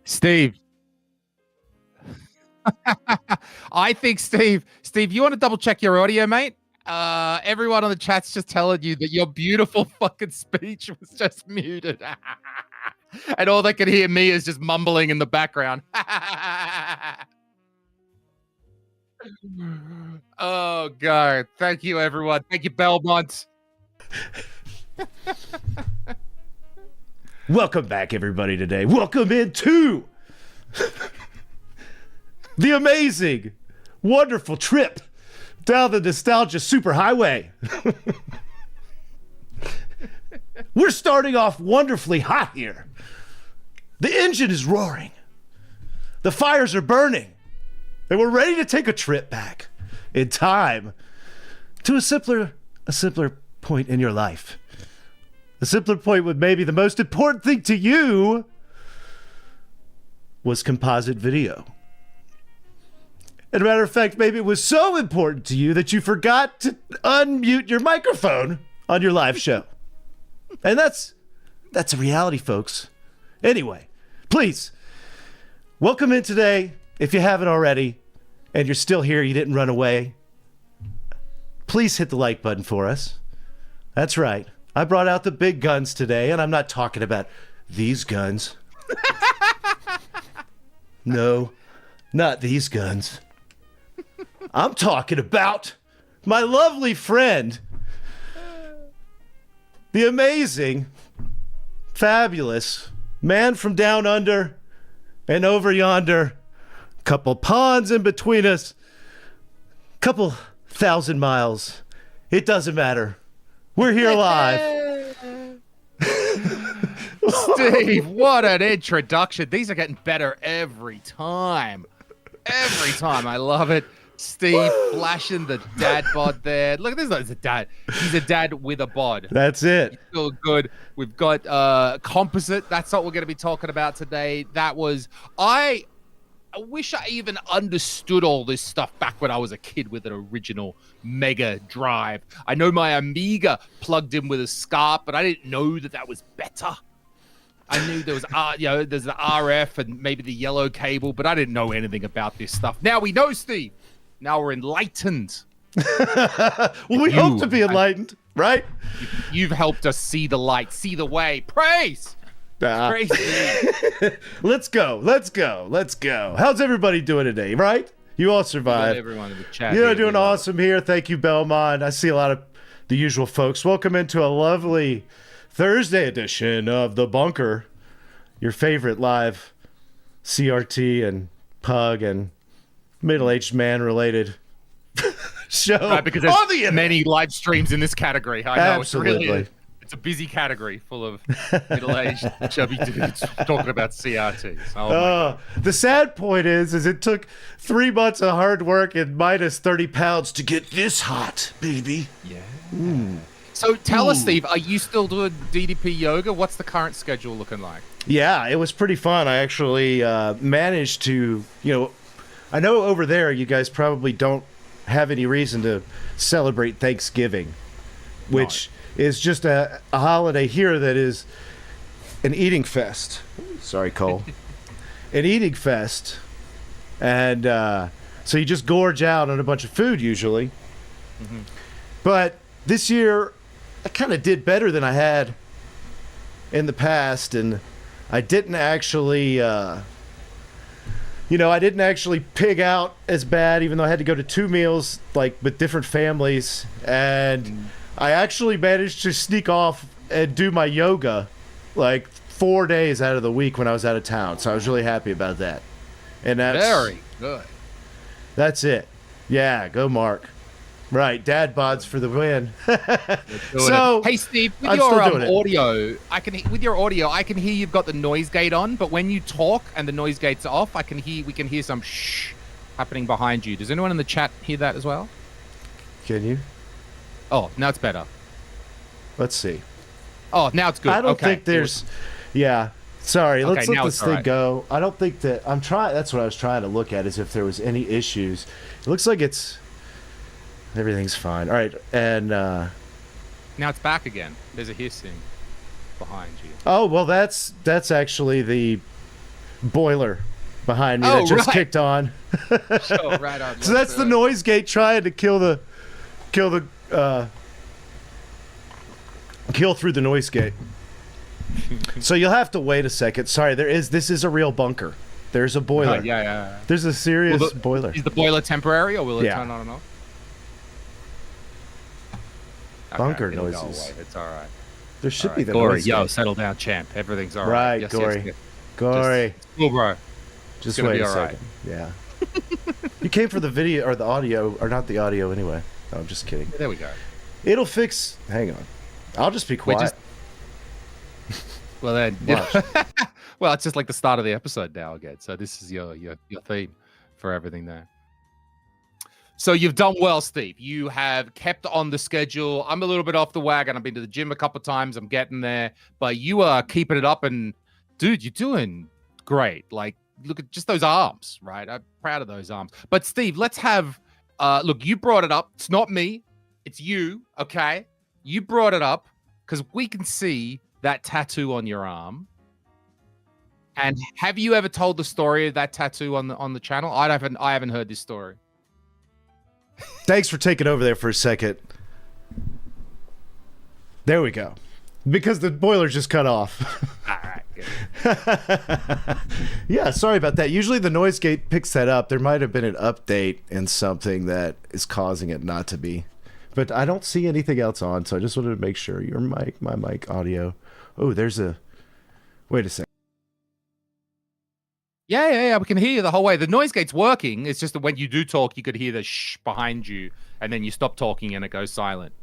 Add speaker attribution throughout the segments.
Speaker 1: Steve. I think Steve, you want to double check your audio, mate? Everyone on the chat's just telling you that your beautiful fucking speech was just muted. And all they can hear me is just mumbling in the background. Oh, God. Thank you, everyone. Thank you, Belmont.
Speaker 2: Welcome back, everybody, today. Welcome into the amazing, wonderful trip down the nostalgia superhighway. We're starting off wonderfully hot here. The engine is roaring. The fires are burning. And we're ready to take a trip back in time to a simpler point in your life. A simpler point with maybe the most important thing to you was composite video. As a matter of fact, maybe it was so important to you that you forgot to unmute your microphone on your live show. And that's a reality, folks. Anyway, please, welcome in today. If you haven't already, and you're still here, you didn't run away, please hit the like button for us. That's right. I brought out the big guns today, and I'm not talking about these guns. No, not these guns. I'm talking about my lovely friend, the amazing, fabulous man from down under and over yonder, couple ponds in between us, couple thousand miles. It doesn't matter. We're here live.
Speaker 1: Steve, what an introduction. These are getting better every time. Every time. I love it. Steve flashing the dad bod there. Look at this. It's a dad. He's a dad with a bod.
Speaker 2: That's it.
Speaker 1: He's still good. We've got Composite. That's what we're going to be talking about today. That was... I wish I even understood all this stuff back when I was a kid with an original Mega Drive. I know my Amiga plugged in with a SCART, but I didn't know that that was better. I knew there was, there's the RF and maybe the yellow cable, but I didn't know anything about this stuff. Now we know, Steve. Now we're enlightened.
Speaker 2: Well, we hope to be enlightened, right?
Speaker 1: You've helped us see the light, see the way. Praise! Praise.
Speaker 2: Let's go. How's everybody doing today, right? You all survived.
Speaker 1: Everyone in the chat.
Speaker 2: You're doing awesome here. Thank you, Belmont. I see a lot of the usual folks. Welcome into a lovely Thursday edition of The Bunker, your favorite live CRT and pug and middle-aged man-related show.
Speaker 1: Right, because there's many live streams in this category. I know.
Speaker 2: Absolutely.
Speaker 1: It's a busy category full of middle-aged chubby dudes talking about CRTs. Oh,
Speaker 2: the sad point is it took 3 months of hard work and minus 30 pounds to get this hot, baby.
Speaker 1: Yeah. So tell us, Steve, are you still doing DDP yoga? What's the current schedule looking like?
Speaker 2: Yeah, it was pretty fun. I actually managed to, I know over there you guys probably don't have any reason to celebrate Thanksgiving, which is just a holiday here that is an eating fest. Sorry, Cole. An eating fest. And so you just gorge out on a bunch of food usually. Mm-hmm. But this year, I kind of did better than I had in the past, and I didn't actually, I didn't actually pig out as bad, even though I had to go to 2 meals, like with different families, and I actually managed to sneak off and do my yoga, like 4 days out of the week when I was out of town. So I was really happy about that. And that's
Speaker 1: very good.
Speaker 2: That's it. Yeah, go Mark. Right, dad bods for the win. So,
Speaker 1: hey Steve, with your audio, I can hear you've got the noise gate on, but when you talk and the noise gate's off, we can hear some shh happening behind you. Does anyone in the chat hear that as well?
Speaker 2: Can you?
Speaker 1: Oh, now it's better.
Speaker 2: Let's see.
Speaker 1: Oh, now it's good.
Speaker 2: I don't think there's. Yeah. Sorry. Let's let this thing go. I don't think that I'm trying. That's what I was trying to look at, is if there was any issues. It looks like everything's fine. All right, and
Speaker 1: now it's back again. There's a hissing behind you.
Speaker 2: Oh well, that's actually boiler behind me
Speaker 1: Oh,
Speaker 2: that just
Speaker 1: right.
Speaker 2: kicked on.
Speaker 1: Sure, right on.
Speaker 2: So that's the noise gate trying to kill through the noise gate. So you'll have to wait a second. Sorry, this is a real bunker. There's a boiler.
Speaker 1: Yeah.
Speaker 2: There's a serious boiler.
Speaker 1: Is the boiler temporary, or will it
Speaker 2: Yeah.
Speaker 1: turn on and off?
Speaker 2: Bunker
Speaker 1: it'll go
Speaker 2: noises.
Speaker 1: away. It's all right.
Speaker 2: There should be the
Speaker 1: Gory,
Speaker 2: noise
Speaker 1: yo,
Speaker 2: gate.
Speaker 1: settle down, champ. Everything's all
Speaker 2: Right,
Speaker 1: right. Yes,
Speaker 2: Gory.
Speaker 1: yes.
Speaker 2: Gory.
Speaker 1: Cool, bro.
Speaker 2: Just
Speaker 1: gonna
Speaker 2: wait
Speaker 1: be
Speaker 2: a
Speaker 1: all right.
Speaker 2: second. Yeah. You came for the video or the audio, or not the audio anyway. No, I'm just kidding.
Speaker 1: There we go.
Speaker 2: It'll fix. Hang on. I'll just be quiet.
Speaker 1: Well then,
Speaker 2: Watch.
Speaker 1: well, it's just like the start of the episode now again. So this is your theme for everything there. So you've done well, Steve. You have kept on the schedule. I'm a little bit off the wagon. I've been to the gym a couple of times. I'm getting there, but you are keeping it up. And dude, you're doing great. Like, look at just those arms, right? I'm proud of those arms. But Steve, let's have. Look, you brought it up. It's not me. It's you. Okay, you brought it up because we can see that tattoo on your arm. And have you ever told the story of that tattoo on the channel? I haven't heard this story.
Speaker 2: Thanks for taking over there for a second. There we go. Because the boiler's just cut off.
Speaker 1: All right, good.
Speaker 2: Yeah, sorry about that. Usually the noise gate picks that up. There might have been an update in something that is causing it not to be. But I don't see anything else on, so I just wanted to make sure. Your mic, my mic, audio. Oh, there's a... Wait a second.
Speaker 1: Yeah. We can hear you the whole way. The noise gate's working. It's just that when you do talk, you could hear the shh behind you, and then you stop talking and it goes silent.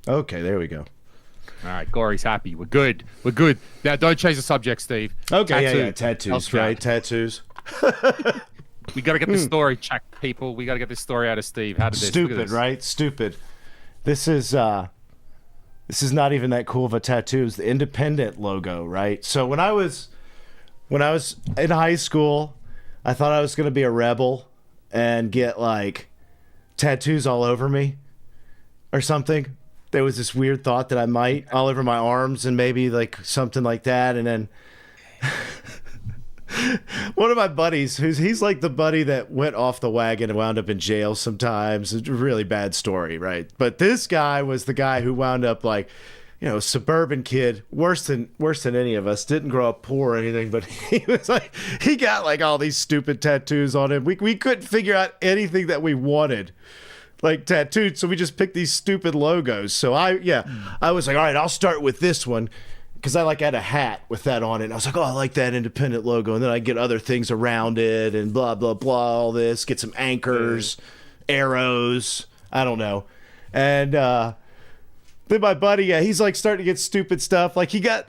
Speaker 2: Okay, there we go.
Speaker 1: All right, Gory's happy. We're good. Now, don't change the subject, Steve.
Speaker 2: Okay, tattoos, right? Tattoos.
Speaker 1: We got to get this story checked, people. We got to get this story out of Steve. How did this? Look at
Speaker 2: Stupid,
Speaker 1: this.
Speaker 2: right? Stupid. This is not even that cool of a tattoo. It's the independent logo, right? So when I was in high school, I thought I was going to be a rebel and get like tattoos all over me or something. There was this weird thought that I might all over my arms and maybe like something like that. And then one of my buddies, he's like the buddy that went off the wagon and wound up in jail sometimes. It's a really bad story, right? But this guy was the guy who wound up like, you know, suburban kid, worse than any of us. Didn't grow up poor or anything, but he was like, he got like all these stupid tattoos on him. We couldn't figure out anything that we wanted, like tattooed, so we just picked these stupid logos. So I was like, all right, I'll start with this one. Because I like had a hat with that on it. And I was like, oh, I like that independent logo. And then I get other things around it and blah, blah, blah, all this. Get some anchors, arrows. I don't know. And then my buddy, he's like starting to get stupid stuff. Like he got,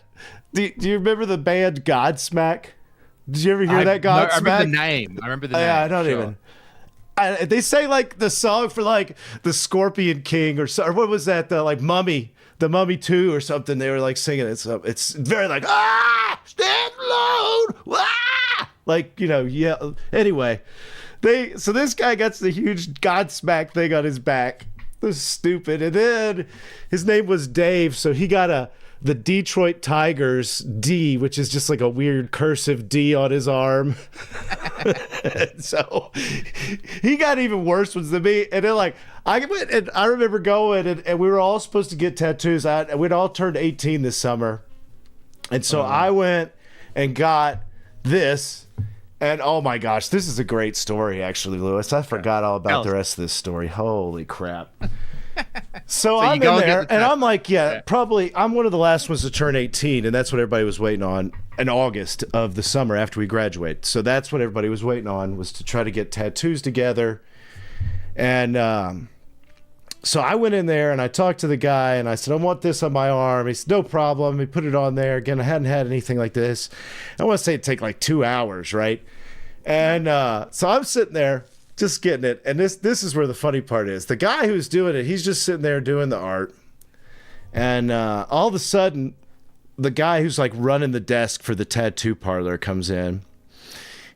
Speaker 2: do you remember the band Godsmack? Did you ever hear that Godsmack?
Speaker 1: I remember the name.
Speaker 2: Yeah, I don't even. They say like the song for like the Scorpion King or what was that? The like Mummy. The Mummy 2 or something, they were like singing it. So it's very like, stand alone, like, you know, yeah. Anyway, so this guy gets the huge Godsmack thing on his back. This is stupid. And then his name was Dave, so he got the Detroit Tigers D, which is just like a weird cursive D on his arm. So he got even worse ones than me. And then like I went and I remember going and we were all supposed to get tattoos out, and we'd all turned 18 this summer. And so I went and got this. And oh my gosh, this is a great story, actually, Lewis. I forgot all about the rest of this story. Holy crap. So I'm in there, and I'm like, probably, I'm one of the last ones to turn 18, and that's what everybody was waiting on in August of the summer after we graduate. So that's what everybody was waiting on, was to try to get tattoos together. And so I went in there, and I talked to the guy, and I said, I want this on my arm. He said, no problem. He put it on there. Again, I hadn't had anything like this. I want to say it'd take like 2 hours, right? And so I'm sitting there, just getting it. And this is where the funny part is. The guy who's doing it, he's just sitting there doing the art. And all of a sudden, the guy who's like running the desk for the tattoo parlor comes in.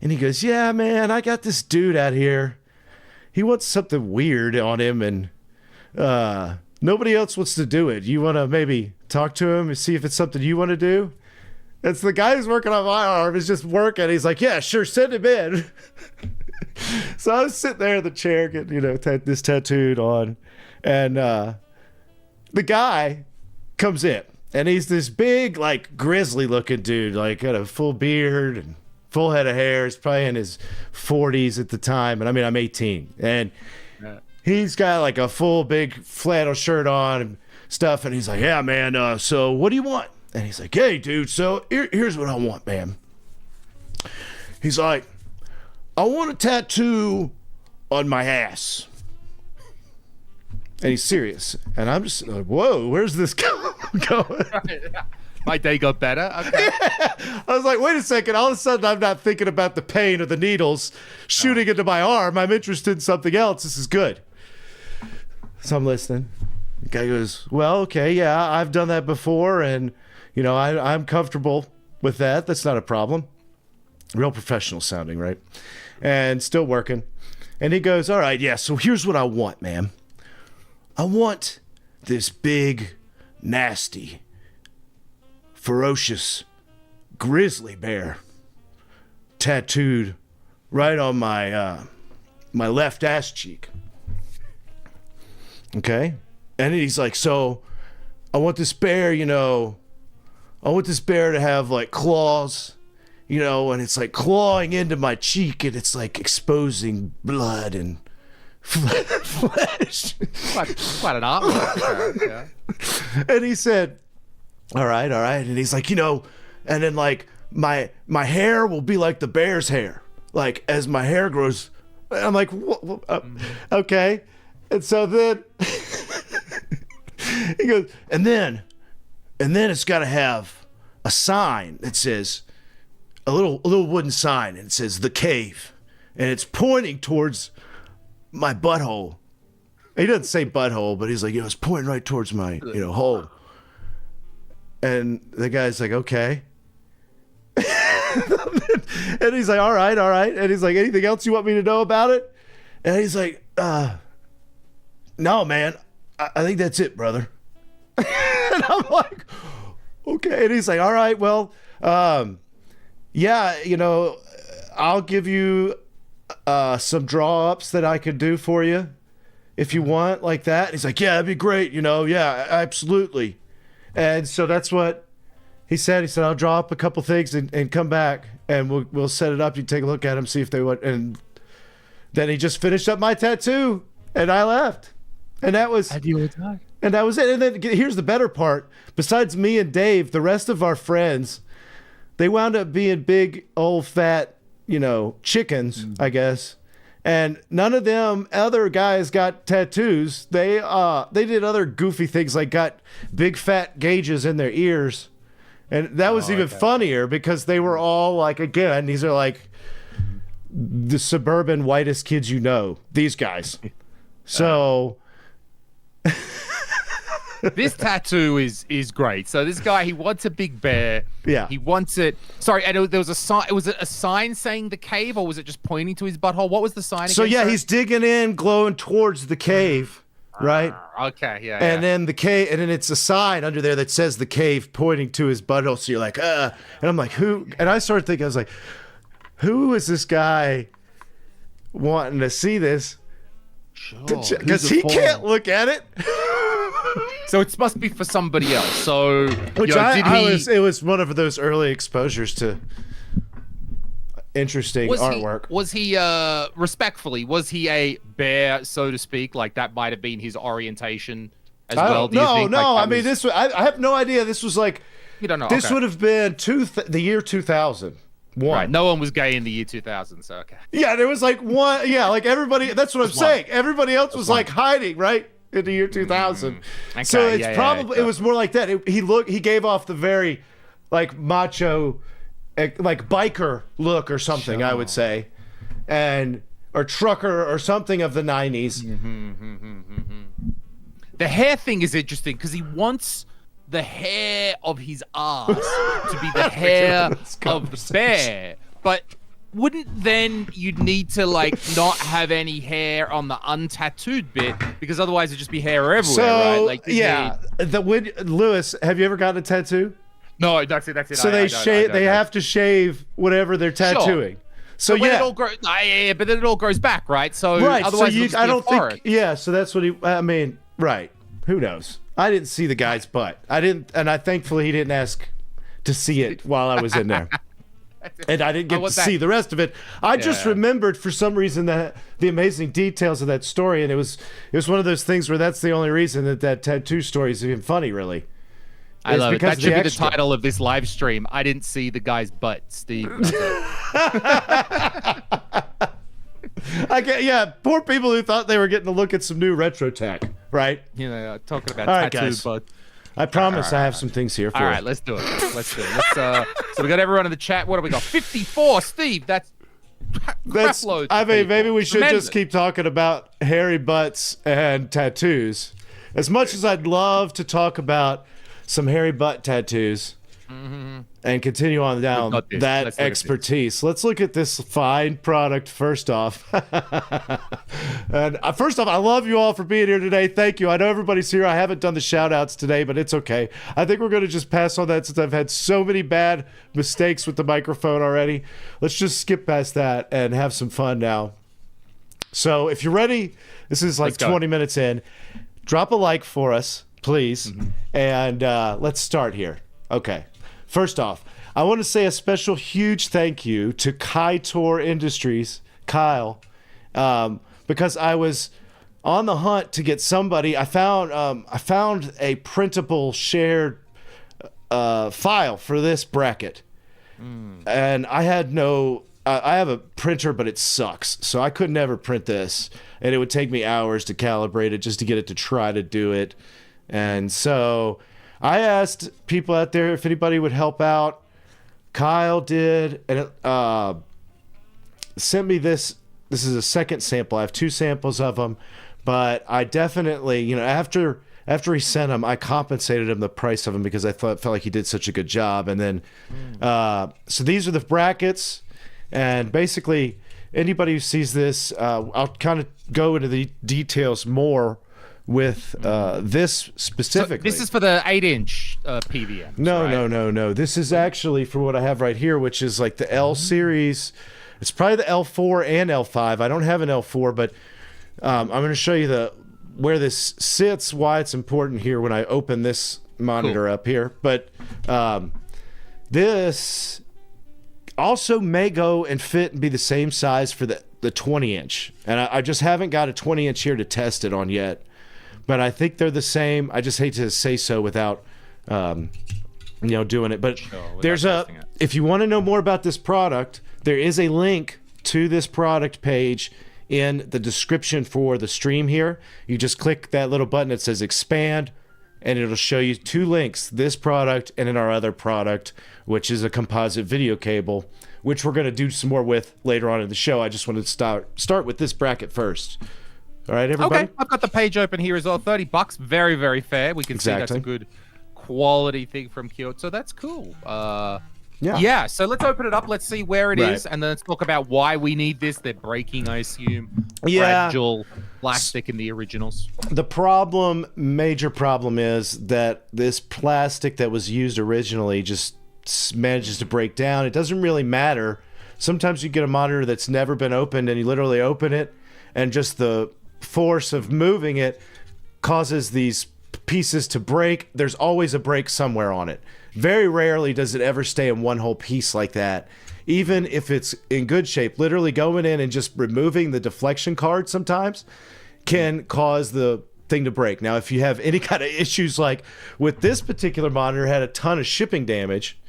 Speaker 2: And he goes, yeah, man, I got this dude out here. He wants something weird on him, and nobody else wants to do it. You want to maybe talk to him and see if it's something you want to do? It's the guy who's working on my arm is just working. He's like, yeah, sure, send him in. So I was sitting there in the chair getting, this tattooed on. And the guy comes in. And he's this big, like, grizzly looking dude, like, got a full beard and full head of hair. He's probably in his 40s at the time. And I mean, I'm 18. And he's got like a full big flannel shirt on and stuff. And he's like, yeah, man, so what do you want? And he's like, hey, dude, so here's what I want, man. He's like, I want a tattoo on my ass. And he's serious. And I'm just like, whoa, where's this going?
Speaker 1: My day got better. Okay.
Speaker 2: I was like, wait a second. All of a sudden, I'm not thinking about the pain of the needles shooting into my arm. I'm interested in something else. This is good. So I'm listening. The guy goes, well, okay, yeah, I've done that before. And, I'm comfortable with that. That's not a problem. Real professional sounding, right? And still working. And he goes, all right, yeah, so here's what I want, man. I want this big, nasty, ferocious grizzly bear tattooed right on my my left ass cheek. Okay? And he's like, so I want this bear, I want this bear to have like claws, and it's like clawing into my cheek and it's like exposing blood and flesh.
Speaker 1: Quite an artwork. Yeah.
Speaker 2: And he said, all right. And he's like, and then like my hair will be like the bear's hair. Like as my hair grows. I'm like, okay. And so then he goes, and then it's got to have a sign that says, a little wooden sign, and it says the cave. And it's pointing towards my butthole. He doesn't say butthole, but he's like, it's pointing right towards my, hole. And the guy's like, okay. And he's like, all right. And he's like, anything else you want me to know about it? And he's like, no, man, I think that's it, brother. And I'm like, okay. And he's like, all right, well, yeah, I'll give you some draw ups that I could do for you if you want, like that. And he's like, yeah, that'd be great. Yeah, absolutely. And so that's what he said. He said, I'll draw up a couple things and come back and we'll set it up. You take a look at them, see if they want. And then he just finished up my tattoo and I left. And that was,
Speaker 1: and you were done.
Speaker 2: And that was it. And then here's the better part. Besides me and Dave, the rest of our friends, they wound up being big, old, fat, chickens, I guess. And none of them other guys got tattoos. They did other goofy things, like got big fat gauges in their ears. And that was even funnier because they were all like, again, these are like the suburban whitest kids these guys. So
Speaker 1: this tattoo is great. So this guy, he wants a big bear.
Speaker 2: Yeah.
Speaker 1: He wants it. Sorry, and there was a sign. Was it a sign saying the cave, or was it just pointing to his butthole? What was the sign?
Speaker 2: So
Speaker 1: again,
Speaker 2: yeah,
Speaker 1: sorry?
Speaker 2: he's digging in, glowing towards the cave, right?
Speaker 1: Okay, yeah.
Speaker 2: And then the cave, and then it's a sign under there that says the cave, pointing to his butthole. So you're like, and I'm like, who? And I started thinking, I was like, who is this guy wanting to see this? Because he can't look at it.
Speaker 1: So it must be for somebody else. So
Speaker 2: it was one of those early exposures to interesting artwork.
Speaker 1: Was he respectfully? Was he a bear, so to speak? Like that might have been his orientation as well.
Speaker 2: No. I mean, this. I have no idea. This was like.
Speaker 1: You don't know.
Speaker 2: This would have been the year 2000.
Speaker 1: Right. No one was gay in the year 2000. So okay.
Speaker 2: Yeah, there was like one. Yeah, like everybody. That's what I'm saying. Everybody else was like hiding, right? In the year 2000.
Speaker 1: Okay,
Speaker 2: so it's probably it was more like that. He gave off the very like macho like biker look or something, I would say. Or trucker or something of the 90s.
Speaker 1: The hair thing is interesting because he wants the hair of his ass to be the hair of the bear. But wouldn't then you'd need to like not have any hair on the untattooed bit because otherwise it'd just be hair everywhere, right? Like
Speaker 2: Lewis, have you ever gotten a tattoo?
Speaker 1: No, that's it. That's it.
Speaker 2: So they shave. They have to shave whatever they're tattooing. So
Speaker 1: but
Speaker 2: yeah,
Speaker 1: it all yeah, but then it all grows back, right? So
Speaker 2: right.
Speaker 1: otherwise,
Speaker 2: So I don't think. Yeah. So that's what he. I mean, right. Who knows? I didn't see the guy's butt. I didn't, and I thankfully he didn't ask to see it while I was in there. And I didn't get to see the rest of it. I just remembered for some reason that the amazing details of that story, and it was one of those things where that's the only reason that tattoo story is even funny, really.
Speaker 1: I love it. That should be the title of this live stream. I didn't see the guy's butt, Steve.
Speaker 2: Yeah, poor people who thought they were getting to look at some new retro tech, right?
Speaker 1: You know, talking about
Speaker 2: tattoo
Speaker 1: butt.
Speaker 2: I promise I have some things here for you.
Speaker 1: All right, let's do it. So we got everyone in the chat. What do we got? 54, Steve. That's crap loads.
Speaker 2: I mean, maybe we should just keep talking about hairy butts and tattoos. As much as I'd love to talk about some hairy butt tattoos and continue on down that expertise. Let's look at this fine product first off. And first off, I love you all for being here today. Thank you. I know everybody's here. I haven't done the shout outs today, but it's okay. I think we're going to just pass on that since I've had so many bad mistakes with the microphone already. Let's just skip past that and have some fun now. So if you're ready, this is like 20 minutes in. Drop a like for us, please. And let's start here. Okay. First off, I want to say a special huge thank you to Kaitor Industries, Kyle, because I was on the hunt to get somebody. I found a printable shared file for this bracket, and I had no. I have a printer, but it sucks, so I could never print this, and it would take me hours to calibrate it just to get it to try to do it, and so I asked people out there if anybody would help out. Kyle did, and it sent me this. This is a second sample. I have 2 samples of them, but I definitely, after he sent them, I compensated him the price of them because I felt like he did such a good job. And then, so these are the brackets, and basically anybody who sees this, I'll kind of go into the details more with this specifically.
Speaker 1: So this is for the 8-inch PVM.
Speaker 2: No. This is actually for what I have right here, which is like the L series. It's probably the L4 and L5. I don't have an L4, but I'm going to show you where this sits, why it's important here when I open this monitor up here. But this also may go and fit and be the same size for the 20-inch. And I just haven't got a 20-inch here to test it on yet. But I think they're the same. I just hate to say so without, doing it. But if you want to know more about this product, there is a link to this product page in the description for the stream here. You just click that little button that says expand, and it'll show you 2 links, this product and then our other product, which is a composite video cable, which we're going to do some more with later on in the show. I just wanted to start with this bracket first. All right, everybody?
Speaker 1: Okay, I've got the page open here as well. $30, very, very fair. We can see that's a good quality thing from Kyoto. So that's cool. Yeah, so let's open it up. Let's see where it is, and then let's talk about why we need this. They're breaking, I assume. Fragile plastic in the originals.
Speaker 2: The major problem is that this plastic that was used originally just manages to break down. It doesn't really matter. Sometimes you get a monitor that's never been opened, and you literally open it, and just the force of moving it causes these pieces to break. There's always a break somewhere on it. Very rarely does it ever stay in one whole piece like that. Even if it's in good shape, literally going in and just removing the deflection card sometimes can cause the thing to break. Now, if you have any kind of issues like with this particular monitor, had a ton of shipping damage,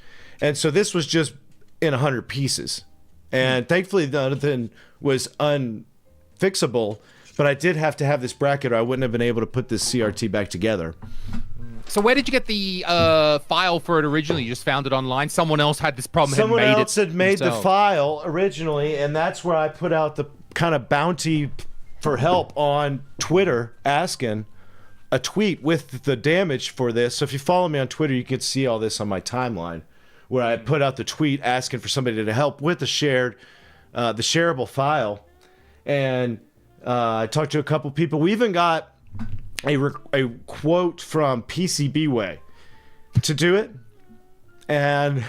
Speaker 2: and so this was just in 100 pieces. And thankfully, nothing was unfixable, but I did have to have this bracket or I wouldn't have been able to put this CRT back together.
Speaker 1: So where did you get the file for it originally? You just found it online? Someone else had this problem.
Speaker 2: Someone else had made the file originally, and that's where I put out the kind of bounty for help on Twitter, asking a tweet with the damage for this. So if you follow me on Twitter, you can see all this on my timeline, where I put out the tweet asking for somebody to help with the shareable file. And I talked to a couple people. We even got a quote from PCBWay to do it. And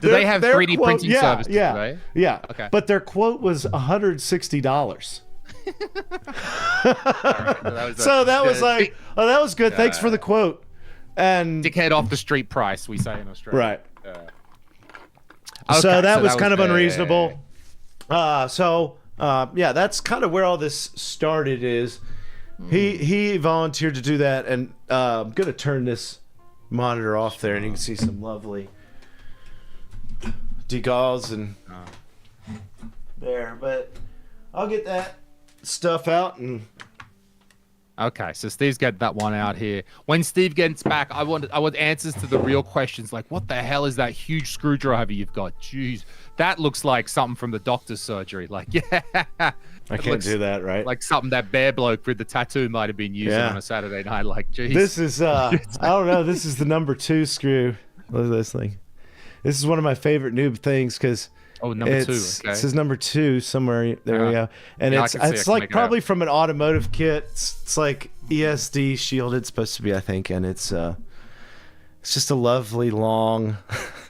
Speaker 1: do they have 3D
Speaker 2: quote,
Speaker 1: printing services
Speaker 2: yeah,
Speaker 1: today?
Speaker 2: Yeah.
Speaker 1: Okay.
Speaker 2: But their quote was $160. So that was like, oh, that was good. Thanks for the quote. And
Speaker 1: dickhead off the street price, we say in Australia.
Speaker 2: right.
Speaker 1: Okay,
Speaker 2: so that was kind of
Speaker 1: fair.
Speaker 2: unreasonable. Yeah, that's kind of where all this started. Is he volunteered to do that, and I'm gonna turn this monitor off there, and you can see some lovely decals and there. But I'll get that stuff out and.
Speaker 1: Okay, so Steve's got that one out here. When Steve gets back, I want answers to the real questions, like what the hell is that huge screwdriver you've got? Jeez, that looks like something from the doctor's surgery. Like, yeah,
Speaker 2: I can't do that, right?
Speaker 1: Like something that bear bloke with the tattoo might have been using on a Saturday night. Like, geez.
Speaker 2: This is I don't know. This is the number 2 screw. Look at this thing. This is one of my favorite noob things because.
Speaker 1: Oh, number 2. Okay.
Speaker 2: It says number 2 somewhere. There we go. And
Speaker 1: Yeah,
Speaker 2: it's like probably from an automotive kit. It's like ESD shielded, supposed to be, I think. And it's just a lovely long.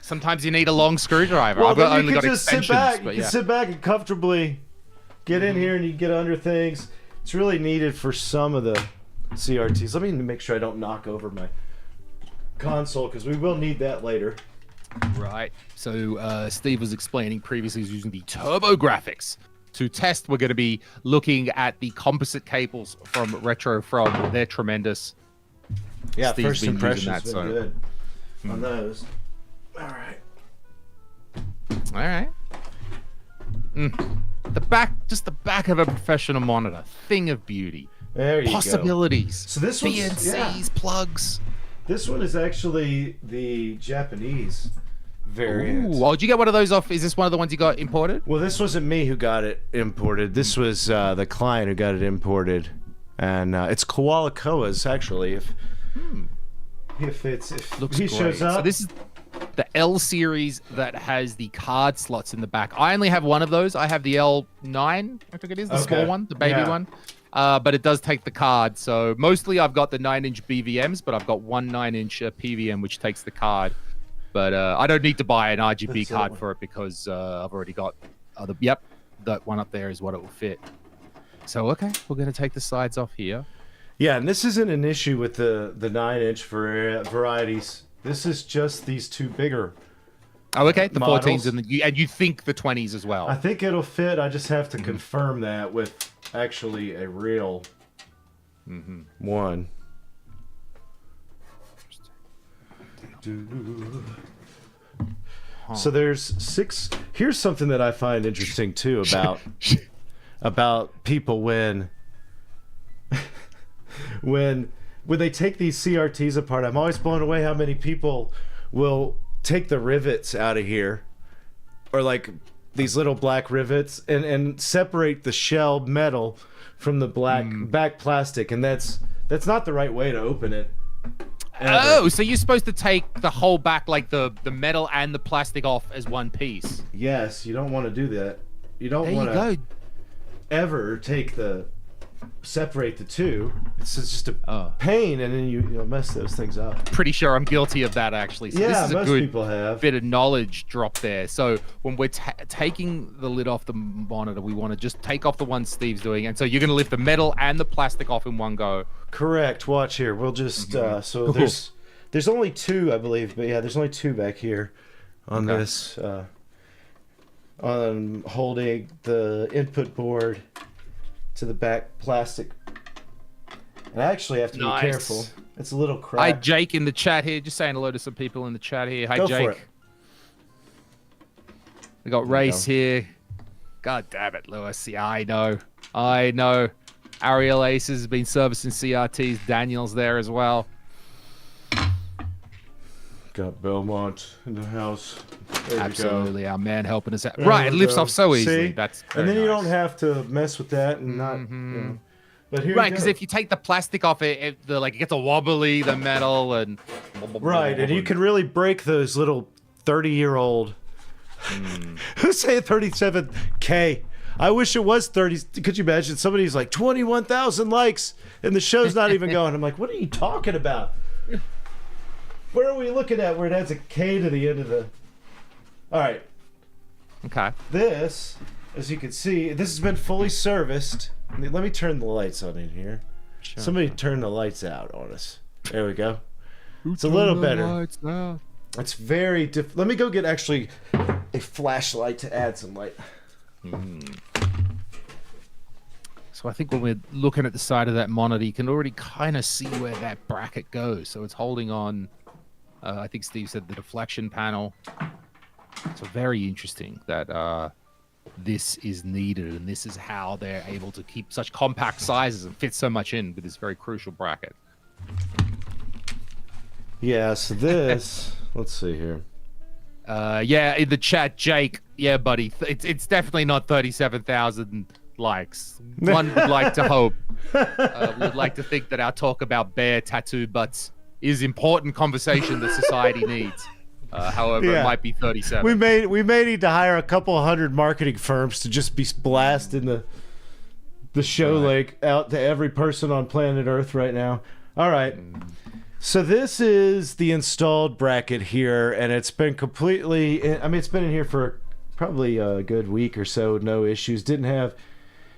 Speaker 1: Sometimes you need a long screwdriver.
Speaker 2: Well,
Speaker 1: I've
Speaker 2: then
Speaker 1: only
Speaker 2: you
Speaker 1: got
Speaker 2: can just sit
Speaker 1: extensions,
Speaker 2: back.
Speaker 1: but
Speaker 2: You can sit back and comfortably get in here, and you can get under things. It's really needed for some of the CRTs. Let me make sure I don't knock over my console because we will need that later.
Speaker 1: Right. So Steve was explaining previously he's using the Turbo Graphics. To test, we're going to be looking at the composite cables from Retro From. They're tremendous.
Speaker 2: Yeah,
Speaker 1: Steve's
Speaker 2: first
Speaker 1: been
Speaker 2: impressions
Speaker 1: using that,
Speaker 2: been good on those. All right.
Speaker 1: All right. The back, just the back of a professional monitor. Thing of beauty.
Speaker 2: There you
Speaker 1: Possibilities.
Speaker 2: go. So this one's
Speaker 1: CNCs, plugs.
Speaker 2: This one is actually the Japanese variant.
Speaker 1: Ooh, oh, did you get one of those off? Is this one of the ones you got imported?
Speaker 2: Well, this wasn't me who got it imported. This was the client who got it imported, and it's Koala Koa's actually. If
Speaker 1: Looks
Speaker 2: he
Speaker 1: great.
Speaker 2: shows up.
Speaker 1: So this is the L series that has the card slots in the back. I only have one of those. I have the L9, I think it is, the small one, the baby one. But it does take the card. So mostly I've got the 9-inch BVMs, but I've got one 9-inch PVM which takes the card. But I don't need to buy an RGB card for it because I've already got other. Yep, that one up there is what it will fit. So okay, we're gonna take the sides off here.
Speaker 2: Yeah, and this isn't an issue with the 9-inch varieties. This is just these two bigger.
Speaker 1: Oh, okay, the
Speaker 2: models.
Speaker 1: 14s and you think the 20s as well.
Speaker 2: I think it'll fit. I just have to confirm that with actually a real one. So there's 6. Here's something that I find interesting too about people when they take these CRTs apart. I'm always blown away how many people will take the rivets out of here, or like these little black rivets, and separate the shell metal from the black back plastic, and that's not the right way to open it.
Speaker 1: Oh, so you're supposed to take the whole back, like the metal and the plastic off as one piece.
Speaker 2: Yes, you don't want to do that. You don't want to ever separate the two. It's just a pain, and then you'll mess those things up.
Speaker 1: Pretty sure I'm guilty of that, actually. So
Speaker 2: Yeah,
Speaker 1: this is
Speaker 2: most
Speaker 1: a good
Speaker 2: people have.
Speaker 1: bit of knowledge drop there. So when we're taking the lid off the monitor, we want to just take off the one Steve's doing. And so you're going to lift the metal and the plastic off in one go.
Speaker 2: Correct. Watch here. We'll just so there's only 2, I believe, but yeah, there's only 2 back here on this on holding the input board to the back plastic. And I actually have to be careful. It's a little cracked.
Speaker 1: Hi, Jake in the chat here. Just saying hello to some people in the chat here. Hi,
Speaker 2: Go
Speaker 1: Jake.
Speaker 2: for it.
Speaker 1: We got Race here. God damn it, Lewis. Yeah, I know. Ariel Ace has been servicing CRTs. Daniel's there as well.
Speaker 2: Got Belmont in the house. There
Speaker 1: Absolutely,
Speaker 2: you go.
Speaker 1: our man helping us out.
Speaker 2: There
Speaker 1: Right, it
Speaker 2: we
Speaker 1: lifts
Speaker 2: go.
Speaker 1: off so easily.
Speaker 2: See?
Speaker 1: That's
Speaker 2: and then
Speaker 1: very
Speaker 2: you
Speaker 1: nice.
Speaker 2: don't have to mess with that and not. You know. But here
Speaker 1: Right,
Speaker 2: you
Speaker 1: because
Speaker 2: go.
Speaker 1: if you take the plastic off it, it gets a wobbly, the metal, and
Speaker 2: Right, and you can really break those little 30-year-old. Who's saying 37K? I wish it was 30. Could you imagine? Somebody's like 21,000 likes, and the show's not even going. I'm like, what are you talking about? Where are we looking at where it adds a K to the end of the... All right.
Speaker 1: Okay.
Speaker 2: This, as you can see, this has been fully serviced. Let me turn the lights on in here.
Speaker 1: Sure.
Speaker 2: Somebody turn the lights out on us. There we go. It's a little better. It's very Let me go get actually a flashlight to add some light.
Speaker 1: So I think when we're looking at the side of that monitor, you can already kind of see where that bracket goes. So it's holding on, I think Steve said the deflection panel. So very interesting that this is needed, and this is how they're able to keep such compact sizes and fit so much in with this very crucial bracket.
Speaker 2: Yeah, so this, let's see here.
Speaker 1: Yeah, in the chat, Jake, yeah, buddy, it's definitely not 37,000 likes. One would like to hope. We would like to think that our talk about bear tattoo butts is important conversation that society needs. However, it might be 37.
Speaker 2: We may need to hire a couple hundred marketing firms to just be blasting the show like out to every person on planet Earth right now. All right. So this is the installed bracket here, and it's been completely... I mean, it's been in here for probably a good week or so, no issues. Didn't have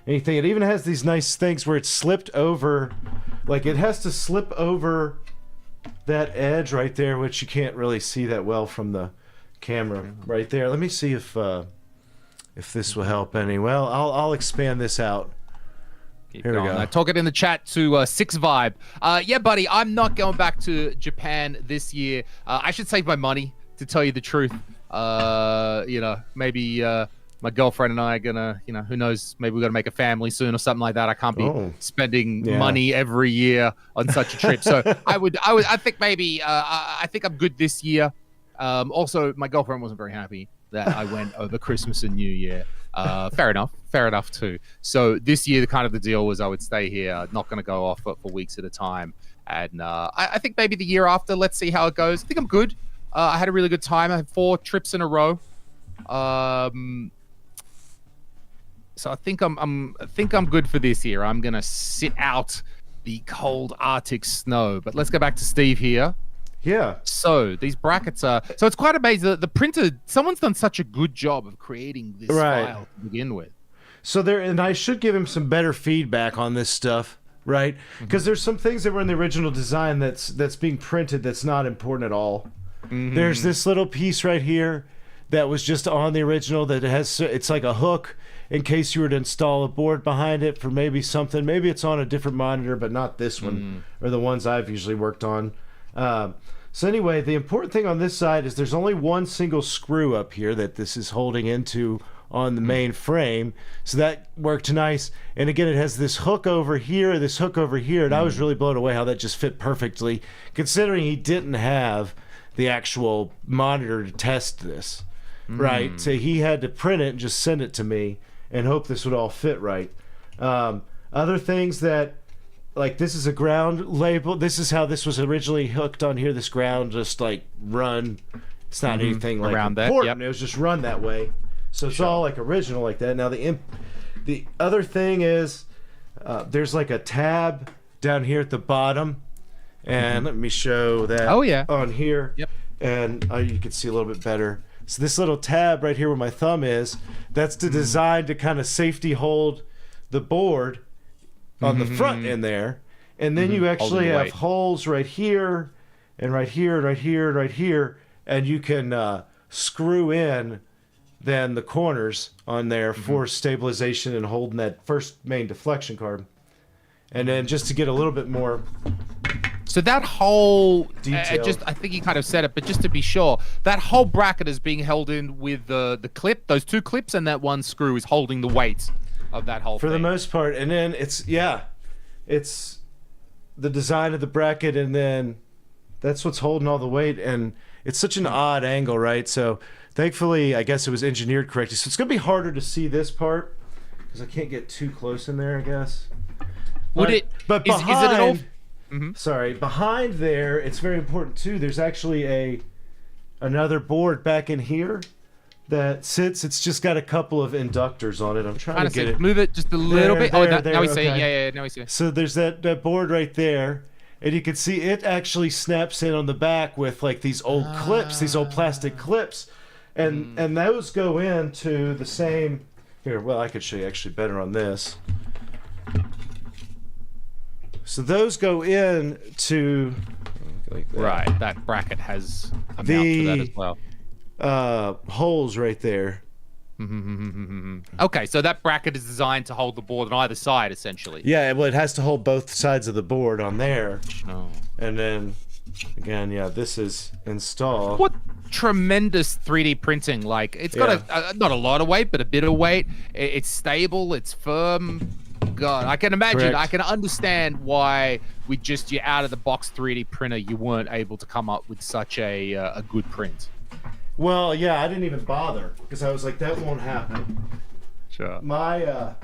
Speaker 2: anything. It even has these nice things where it's slipped over. Like, it has to slip over that edge right there, which you can't really see that well from the camera right there. Let me see if this will help any. Well, I'll expand this out. Here we go.
Speaker 1: Talk it in the chat to Six Vibe. Yeah, buddy, I'm not going back to Japan this year. I should save my money, to tell you the truth. You know, maybe my girlfriend and I are gonna, you know, who knows, maybe we're gonna make a family soon or something like that. I can't be spending money every year on such a trip. So I think maybe I think I'm good this year. Also, my girlfriend wasn't very happy that I went over Christmas and New Year. Fair enough too. So this year, the deal was I would stay here, not going to go off for weeks at a time. And I think maybe the year after, let's see how it goes. I think I'm good. I had a really good time. I had 4 trips in a row. So I think I'm good for this year. I'm gonna sit out the cold Arctic snow. But let's go back to Steve here.
Speaker 2: Yeah.
Speaker 1: So these brackets are... So it's quite amazing. The printer... Someone's done such a good job of creating this file to begin with.
Speaker 2: So there... And I should give him some better feedback on this stuff, right? Because there's some things that were in the original design that's being printed that's not important at all. There's this little piece right here that was just on the original that has... It's like a hook in case you were to install a board behind it for maybe something. Maybe it's on a different monitor, but not this one or the ones I've usually worked on. So anyway, the important thing on this side is there's only one single screw up here that this is holding into on the main frame. So that worked nice. And again, it has this hook over here, this hook over here. And I was really blown away how that just fit perfectly, considering he didn't have the actual monitor to test this, right? So he had to print it and just send it to me and hope this would all fit right. Other things that... Like, this is a ground label. This is how this was originally hooked on here. This ground just, like, run. It's not anything, like,
Speaker 1: around
Speaker 2: important.
Speaker 1: That,
Speaker 2: It was just run that way. So it's all, like, original like that. Now, the other thing is there's, like, a tab down here at the bottom. And let me show that on here.
Speaker 1: Yep.
Speaker 2: And you can see a little bit better. So this little tab right here where my thumb is, that's designed to kind of safety hold the board on the front in there, and then you actually have holes right here and right here and right here and right here, and you can screw in then the corners on there for stabilization and holding that first main deflection card. And then just to get a little bit more
Speaker 1: so that whole
Speaker 2: detail.
Speaker 1: I think you kind of said it, but just to be sure, that whole bracket is being held in with the clip, those 2 clips, and that one screw is holding the weight of that whole
Speaker 2: for
Speaker 1: thing.
Speaker 2: the most part. And then it's the design of the bracket, and then that's what's holding all the weight. And it's such an odd angle, right? So thankfully, I guess it was engineered correctly. So it's gonna be harder to see this part because I can't get too close in there, I guess. But behind, sorry, behind there, it's very important too. There's actually another board back in here that sits. It's just got a couple of inductors on it. I'm trying to get it.
Speaker 1: Move it just a little bit.
Speaker 2: There,
Speaker 1: Now we see it. Yeah, now we see it.
Speaker 2: So there's that board right there, and you can see it actually snaps in on the back with like these old clips, these old plastic clips, and those go into the same. Here, well, I could show you actually better on this. So those go in to like that.
Speaker 1: Right, that bracket has a mount to that as well.
Speaker 2: Holes right there.
Speaker 1: Okay, so that bracket is designed to hold the board on either side, essentially.
Speaker 2: Yeah, well, it has to hold both sides of the board on there.
Speaker 1: Oh.
Speaker 2: And then, again, yeah, this is installed.
Speaker 1: What tremendous 3D printing. Like, it's got not a lot of weight, but a bit of weight. It's stable, it's firm. God, I can imagine,
Speaker 2: Correct.
Speaker 1: I can understand why with just your out-of-the-box 3D printer, you weren't able to come up with such a good print.
Speaker 2: Well, yeah, I didn't even bother because I was like, that won't happen.
Speaker 1: Sure.
Speaker 2: My,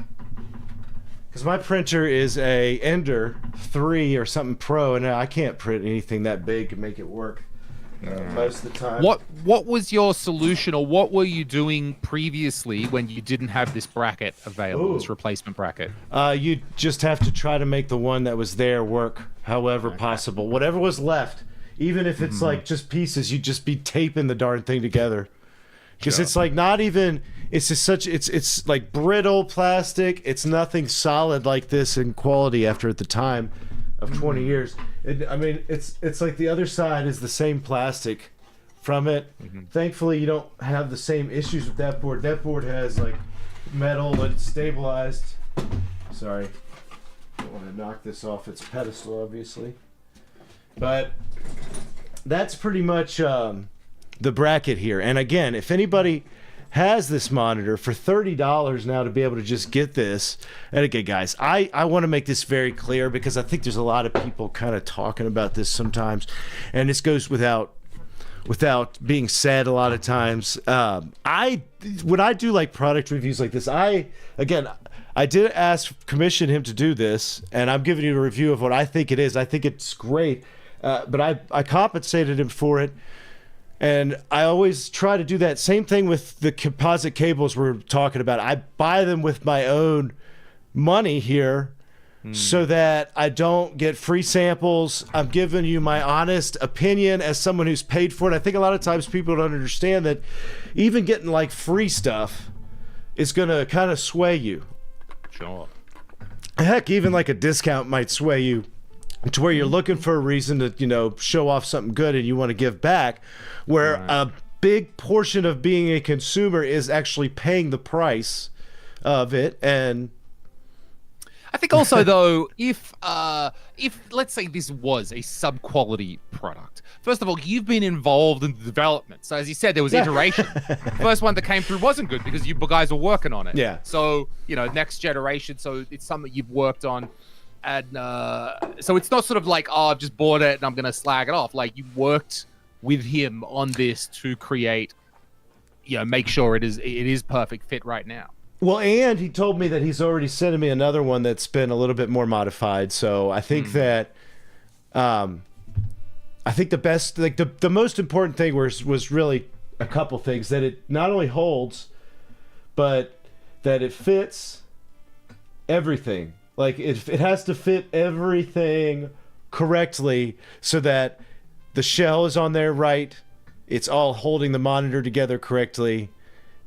Speaker 2: because my printer is a Ender 3 or something Pro, and I can't print anything that big to make it work most of the time.
Speaker 1: What was your solution, or what were you doing previously when you didn't have this bracket available, this replacement bracket?
Speaker 2: You just have to try to make the one that was there work however possible. Whatever was left. Even if it's like just pieces, you'd just be taping the darn thing together. Because it's like not even, it's just such, it's like brittle plastic. It's nothing solid like this in quality after at the time of 20 years. I mean, it's like the other side is the same plastic from it. Thankfully, you don't have the same issues with that board. That board has like metal and stabilized. Sorry. Don't want to knock this off its pedestal, obviously. But that's pretty much the bracket here. And again, if anybody has this monitor for $30 now to be able to just get this, and again, guys, I want to make this very clear because I think there's a lot of people kind of talking about this sometimes, and this goes without being said a lot of times. When I do like product reviews like this, I did commission him to do this, and I'm giving you a review of what I think it is. I think it's great. But I compensated him for it, and I always try to do that. Same thing with the composite cables we're talking about. I buy them with my own money here so that I don't get free samples. I'm giving you my honest opinion as someone who's paid for it. I think a lot of times people don't understand that even getting like free stuff is going to kind of sway you.
Speaker 1: Sure.
Speaker 2: Heck, even like a discount might sway you to where you're looking for a reason to, show off something good and you want to give back, where a big portion of being a consumer is actually paying the price of it. And
Speaker 1: I think also though, if let's say this was a sub-quality product, first of all, you've been involved in the development. So as you said, there was iteration. First one that came through wasn't good because you guys were working on it.
Speaker 2: Yeah.
Speaker 1: So, next generation. So it's something you've worked on. And so it's not sort of like, oh, I've just bought it and I'm going to slag it off. Like, you worked with him on this to create, make sure it is perfect fit right now.
Speaker 2: Well, and he told me that he's already sending me another one that's been a little bit more modified. So I think that, I think the best, like the most important thing was really a couple things: that it not only holds, but that it fits everything. Like it has to fit everything correctly so that the shell is on there right, it's all holding the monitor together correctly,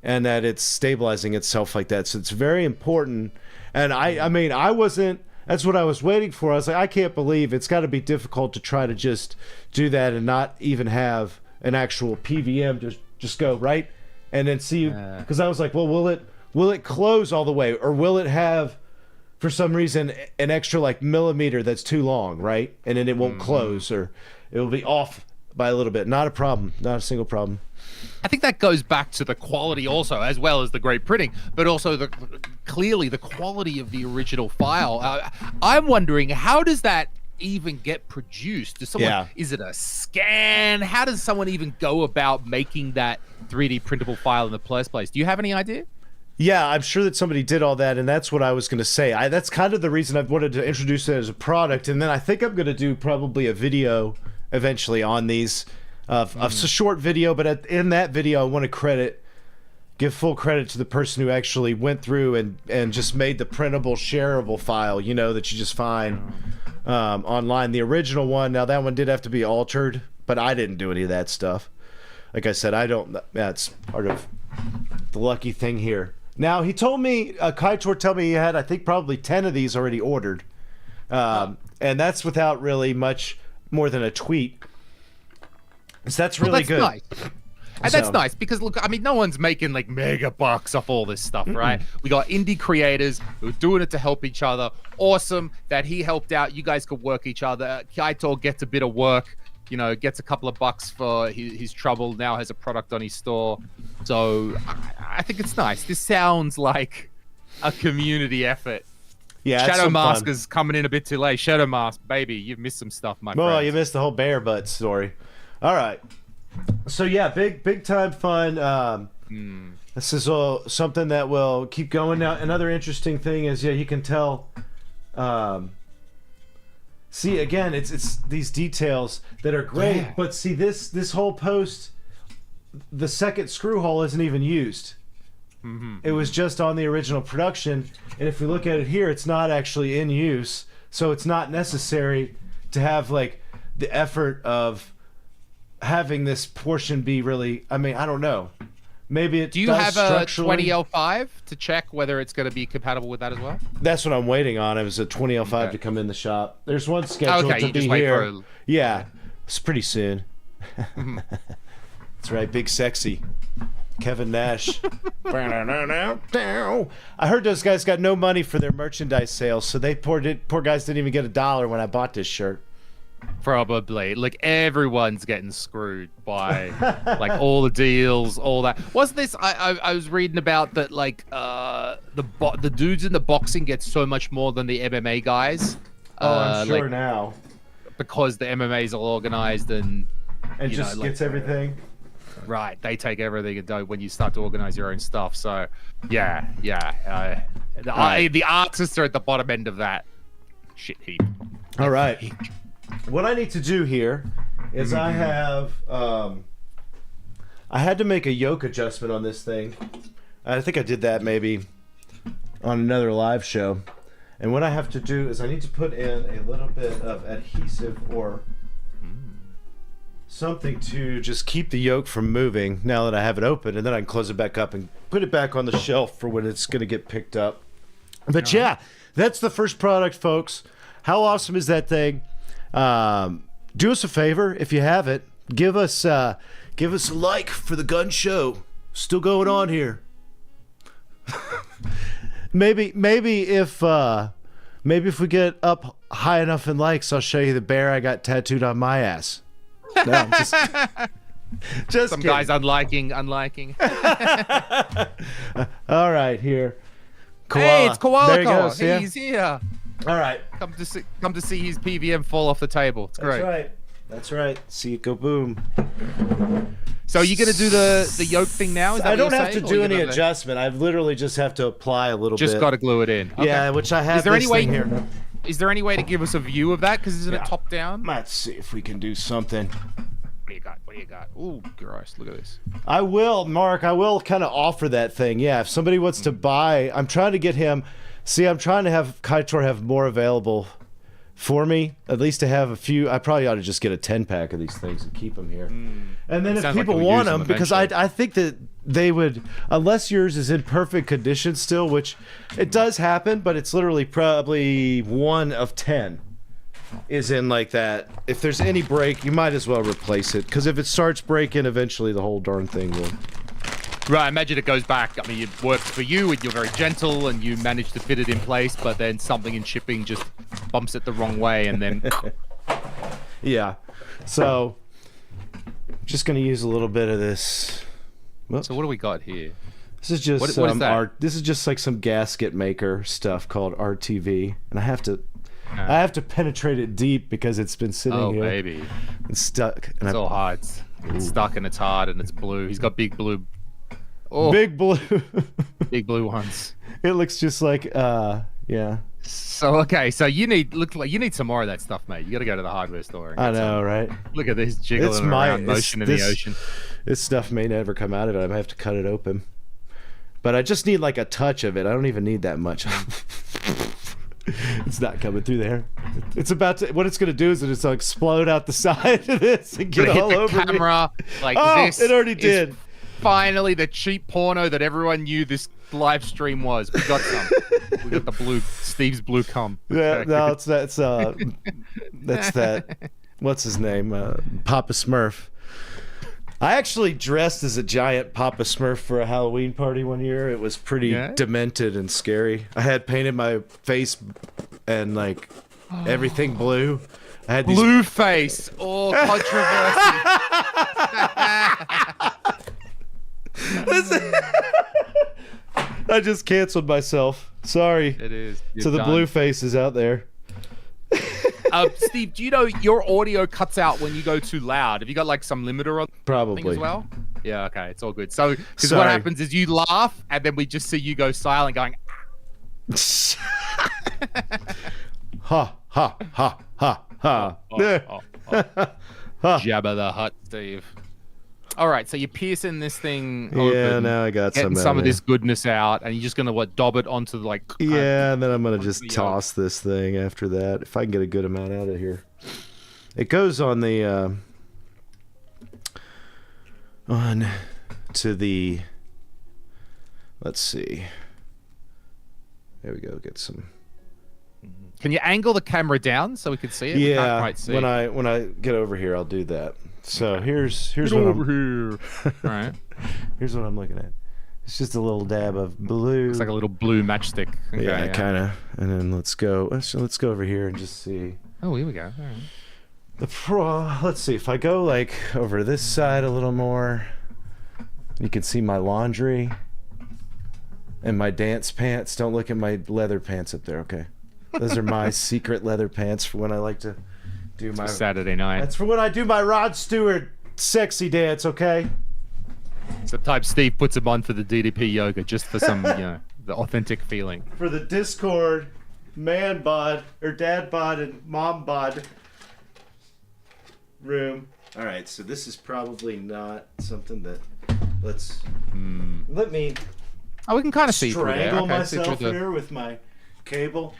Speaker 2: and that it's stabilizing itself like that. So it's very important. And I mean, that's what I was waiting for. I was like, I can't believe it's got to be difficult to try to just do that and not even have an actual PVM just go right and then see, because I was like, well, will it close all the way, or will it have, for some reason, an extra like millimeter that's too long, right? And then it won't close, or it will be off by a little bit. Not a problem. Not a single problem.
Speaker 1: I think that goes back to the quality also, as well as the great printing, but also clearly the quality of the original file. I'm wondering, how does that even get produced? Is it a scan? How does someone even go about making that 3D printable file in the first place? Do you have any idea?
Speaker 2: Yeah, I'm sure that somebody did all that, and that's what I was going to say. That's kind of the reason I've wanted to introduce it as a product, and then I think I'm going to do probably a video eventually on these, of a short video, but in that video I want to give full credit to the person who actually went through and just made the printable, shareable file, that you just find online. The original one, now that one did have to be altered, but I didn't do any of that stuff. Like I said, I don't. That's part of the lucky thing here. Now he told me, Kaitor told me he had, I think, probably 10 of these already ordered, and that's without really much more than a tweet. So that's really good.
Speaker 1: Nice. And that's nice because, look, I mean, no one's making like mega bucks off all this stuff, right? We got indie creators who are doing it to help each other. Awesome that he helped out. You guys could work each other. Kaitor gets a bit of work, you know, gets a couple of bucks for his trouble, now has a product on his store. So I think it's nice. This sounds like a community effort.
Speaker 2: Yeah,
Speaker 1: Shadow Mask is coming in a bit too late. Shadow Mask, baby, you've missed some stuff, my friend.
Speaker 2: Well, you missed the whole bear butt story. All right. So yeah, big time fun. This is something that will keep going. Now, another interesting thing is, yeah, you can tell. See, again, it's these details that are great. Yeah. But see, this whole post, the second screw hole isn't even used. It was just on the original production, and if we look at it here, it's not actually in use. So it's not necessary to have like the effort of having this portion be really, I mean, I don't know. Maybe it.
Speaker 1: Do you have a 20L5 to check whether it's going to be compatible with that as well?
Speaker 2: That's what I'm waiting on. It was a 20L5 to come in the shop. There's one scheduled to be here. Yeah, it's pretty soon. That's right, big sexy Kevin Nash. I heard those guys got no money for their merchandise sales, so they poor guys didn't even get $1 when I bought this shirt.
Speaker 1: Probably. Like, everyone's getting screwed by like all the deals, all that. Wasn't this I was reading about that, like the dudes in the boxing get so much more than the MMA guys.
Speaker 2: I'm sure like, now.
Speaker 1: Because the MMA is all organized and
Speaker 2: just like, gets everything.
Speaker 1: Right, they take everything and don't when you start to organize your own stuff. So the artists are at the bottom end of that shit heap.
Speaker 2: All right. What I need to do here is I have I had to make a yoke adjustment on this thing. I think I did that maybe on another live show. And what I have to do is I need to put in a little bit of adhesive or something to just keep the yoke from moving now that I have it open, and then I can close it back up and put it back on the shelf for when it's going to get picked up. But yeah, that's the first product, folks. How awesome is that thing? Do us a favor if you have it. Give us a like for the gun show. Still going on here. maybe if we get up high enough in likes, I'll show you the bear I got tattooed on my ass. No, I'm just
Speaker 1: some kidding. Guys unliking.
Speaker 2: All right, here.
Speaker 1: Koala. Hey, it's Koala.
Speaker 2: There he goes, yeah.
Speaker 1: He's here.
Speaker 2: All right.
Speaker 1: Come to see his PVM fall off the table. It's great.
Speaker 2: That's right. See it go boom.
Speaker 1: So are you going to do the yoke thing now? Is that
Speaker 2: I don't have to do any adjustment. I literally just have to apply a little bit.
Speaker 1: Just got to glue it in. Okay.
Speaker 2: Yeah, which I have. Is there any way here?
Speaker 1: Is there any way to give us a view of that? Because isn't it top down?
Speaker 2: Let's see if we can do something.
Speaker 1: What do you got? Ooh, gross. Look at this.
Speaker 2: I will, Mark. I will kind of offer that thing. Yeah, if somebody wants to buy, I'm trying to get him. See, I'm trying to have Kaitor have more available for me. At least to have a few. I probably ought to just get a 10-pack of these things and keep them here. And then if people want them, because I think that they would, unless yours is in perfect condition still, which it does happen, but it's literally probably 1 of 10 is in like that. If there's any break, you might as well replace it, because if it starts breaking, eventually the whole darn thing will.
Speaker 1: Right, imagine it goes back. I mean, it works for you, and you're very gentle, and you manage to fit it in place, but then something in shipping just bumps it the wrong way, and then...
Speaker 2: Yeah. So, just going to use a little bit of this.
Speaker 1: Whoops. So what do we got here?
Speaker 2: This is just what is that? This is just like some gasket maker stuff called RTV, and I have to penetrate it deep because it's been sitting here. Oh, baby. It's stuck.
Speaker 1: And it's all hard. It's stuck, and it's hard, and it's blue. He's got big blue... Oh,
Speaker 2: big blue.
Speaker 1: Big blue ones.
Speaker 2: It looks just like, yeah.
Speaker 1: So, okay, so you need some more of that stuff, mate. You got to go to the hardware store.
Speaker 2: I know, right?
Speaker 1: Look at this jiggling around motion in the ocean.
Speaker 2: This stuff may never come out of it. I might have to cut it open. But I just need like a touch of it. I don't even need that much. It's not coming through there. It's about to. What it's going to do is it's going to explode out the side of this and get all over
Speaker 1: the camera
Speaker 2: me.
Speaker 1: like this.
Speaker 2: It already did.
Speaker 1: Finally, the cheap porno that everyone knew this live stream was. We got some. We got the Steve's blue cum.
Speaker 2: Yeah, no, that's that. What's his name? Papa Smurf. I actually dressed as a giant Papa Smurf for a Halloween party one year. It was pretty demented and scary. I had painted my face and like everything blue. I had
Speaker 1: blue face. Oh, controversy.
Speaker 2: Listen. I just canceled myself. Sorry.
Speaker 1: It is.
Speaker 2: So the blue face is out there.
Speaker 1: Steve, do you know your audio cuts out when you go too loud? Have you got like some limiter on
Speaker 2: Probably
Speaker 1: thing as well? Yeah, okay, it's all good. So, because what happens is you laugh, and then we just see you go silent, going.
Speaker 2: Ha ha ha ha ha.
Speaker 1: Jabba the Hutt, Steve. All right, so you're piercing this thing open.
Speaker 2: Yeah, now I got
Speaker 1: getting some of this goodness out, and you're just gonna dob it onto like.
Speaker 2: Yeah, and then I'm gonna just toss this thing after that if I can get a good amount out of here. It goes on the Let's see. There we go. Get some.
Speaker 1: Can you angle the camera down so we can see it?
Speaker 2: Yeah,
Speaker 1: quite see.
Speaker 2: when I get over here, I'll do that. So
Speaker 1: okay.
Speaker 2: here's
Speaker 1: get
Speaker 2: what
Speaker 1: over here. All right.
Speaker 2: Here's what I'm looking at. It's just a little dab of blue.
Speaker 1: It's like a little blue matchstick. Okay,
Speaker 2: yeah, kind of. And then let's go over here and just see.
Speaker 1: Oh, here we go. All right.
Speaker 2: Let's see if I go like over this side a little more. You can see my laundry and my dance pants. Don't look at my leather pants up there, okay? Those are my secret leather pants for when I like to do my
Speaker 1: Saturday night.
Speaker 2: That's for when I do my Rod Stewart sexy dance, okay?
Speaker 1: It's the type Steve puts them on for the DDP yoga, just for some, the authentic feeling.
Speaker 2: For the Discord, man bod or dad bod and mom bod room. All right, so this is probably not something that let me.
Speaker 1: Oh, we can kind of see through there.
Speaker 2: Strangle myself here with my cable.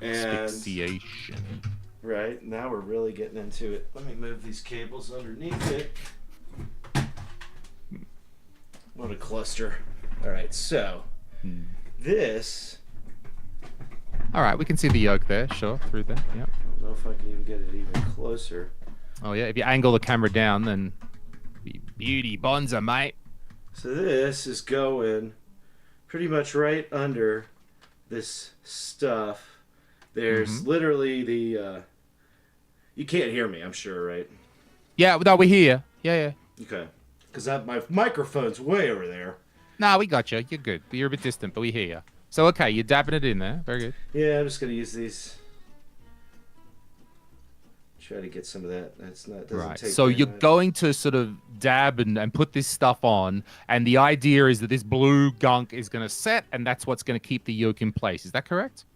Speaker 2: And
Speaker 1: asphyxiation.
Speaker 2: Right, now we're really getting into it. Let me move these cables underneath it. What a cluster. All right, so this.
Speaker 1: All right, we can see the yolk there, sure, through there. Yep.
Speaker 2: I don't know if I can even get it even closer.
Speaker 1: Oh yeah, if you angle the camera down, then beauty bonza, mate.
Speaker 2: So this is going pretty much right under this stuff. There's literally the. You can't hear me, I'm sure, right?
Speaker 1: Yeah, no, we're here. Yeah.
Speaker 2: Okay. Because my microphone's way over there.
Speaker 1: Nah, we got you. You're good. You're a bit distant, but we hear you. So, okay, you're dabbing it in there. Very good.
Speaker 2: Yeah, I'm just going to use these. Try to get some of that. That's not.
Speaker 1: Right. So you're going to sort of dab and put this stuff on, and the idea is that this blue gunk is going to set, and that's what's going to keep the yolk in place. Is that correct?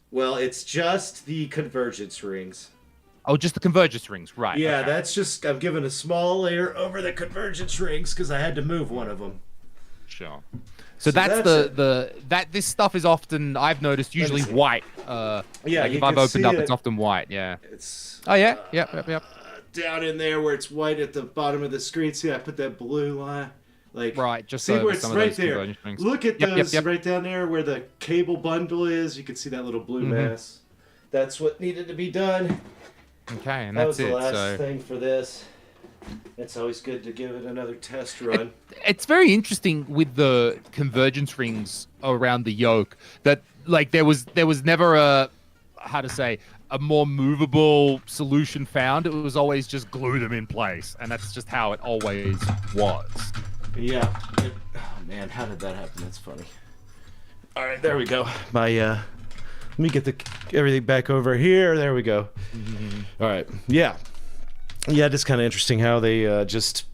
Speaker 2: Well, it's just the convergence rings.
Speaker 1: Oh, just the convergence rings, right?
Speaker 2: Yeah,
Speaker 1: okay.
Speaker 2: that's just. I'm giving a small layer over the convergence rings because I had to move one of them.
Speaker 1: Sure. So that's this stuff is often, I've noticed, usually white. Yeah. Like if I've opened up, it's often white. Yeah.
Speaker 2: It's.
Speaker 1: Oh yeah. Yep.
Speaker 2: Down in there where it's white at the bottom of the screen. See, I put that blue line. Like,
Speaker 1: right, just
Speaker 2: see where it's
Speaker 1: some
Speaker 2: right
Speaker 1: of those
Speaker 2: there. Look at those right down there where the cable bundle is. You can see that little blue mass. That's what needed to be done.
Speaker 1: Okay, and
Speaker 2: that
Speaker 1: that's
Speaker 2: was the last thing for this. It's always good to give it another test run.
Speaker 1: It's very interesting with the convergence rings around the yoke that like there was never a more movable solution found. It was always just glue them in place, and that's just how it always was.
Speaker 2: Yeah. Oh man, how did that happen? That's funny. All right, there we go. Let me get everything back over here. There we go. All right. Yeah, it's kind of interesting how they just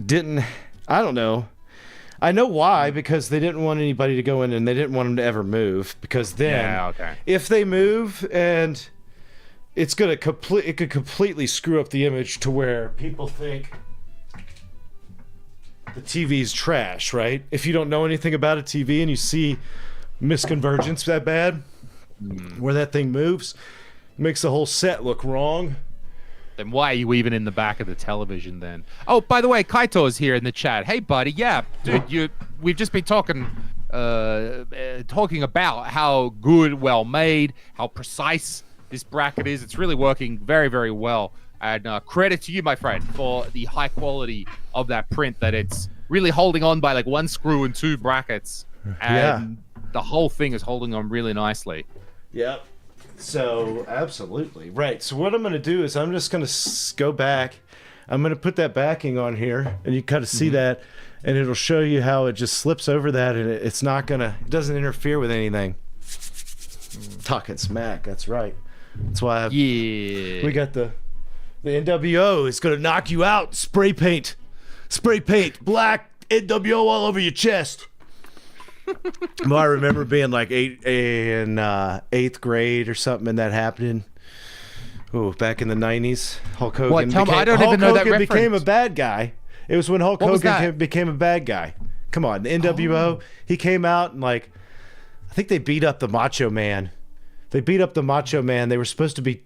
Speaker 2: didn't. I don't know. I know why, because they didn't want anybody to go in, and they didn't want them to ever move, because then if they move and it could completely screw up the image to where people think the TV's trash, right? If you don't know anything about a TV and you see misconvergence that bad, where that thing moves, makes the whole set look wrong.
Speaker 1: Then why are you even in the back of the television then? Oh, by the way, Kaito's here in the chat. Hey, buddy. Yeah, dude, we've just been talking about how good, well made, how precise this bracket is. It's really working very, very well. And credit to you, my friend, for the high quality of that print, that it's really holding on by like one screw and two brackets. And the whole thing is holding on really nicely.
Speaker 2: Yep. So, absolutely. Right. So what I'm going to do is I'm just going to go back. I'm going to put that backing on here, and you kind of see that, and it'll show you how it just slips over that, and it's not going to, it doesn't interfere with anything. Talking smack. That's right. That's why we got the NWO is going to knock you out. Spray paint, black NWO all over your chest. Well, I remember being like eighth grade or something, and that happening. Oh, back in the 90s, Hulk Hogan.
Speaker 1: What? Tell me, I don't even know that reference.
Speaker 2: Became a bad guy. It was when Hulk Hogan became a bad guy. Come on, the NWO. He came out and I think they beat up the Macho Man. They were supposed to be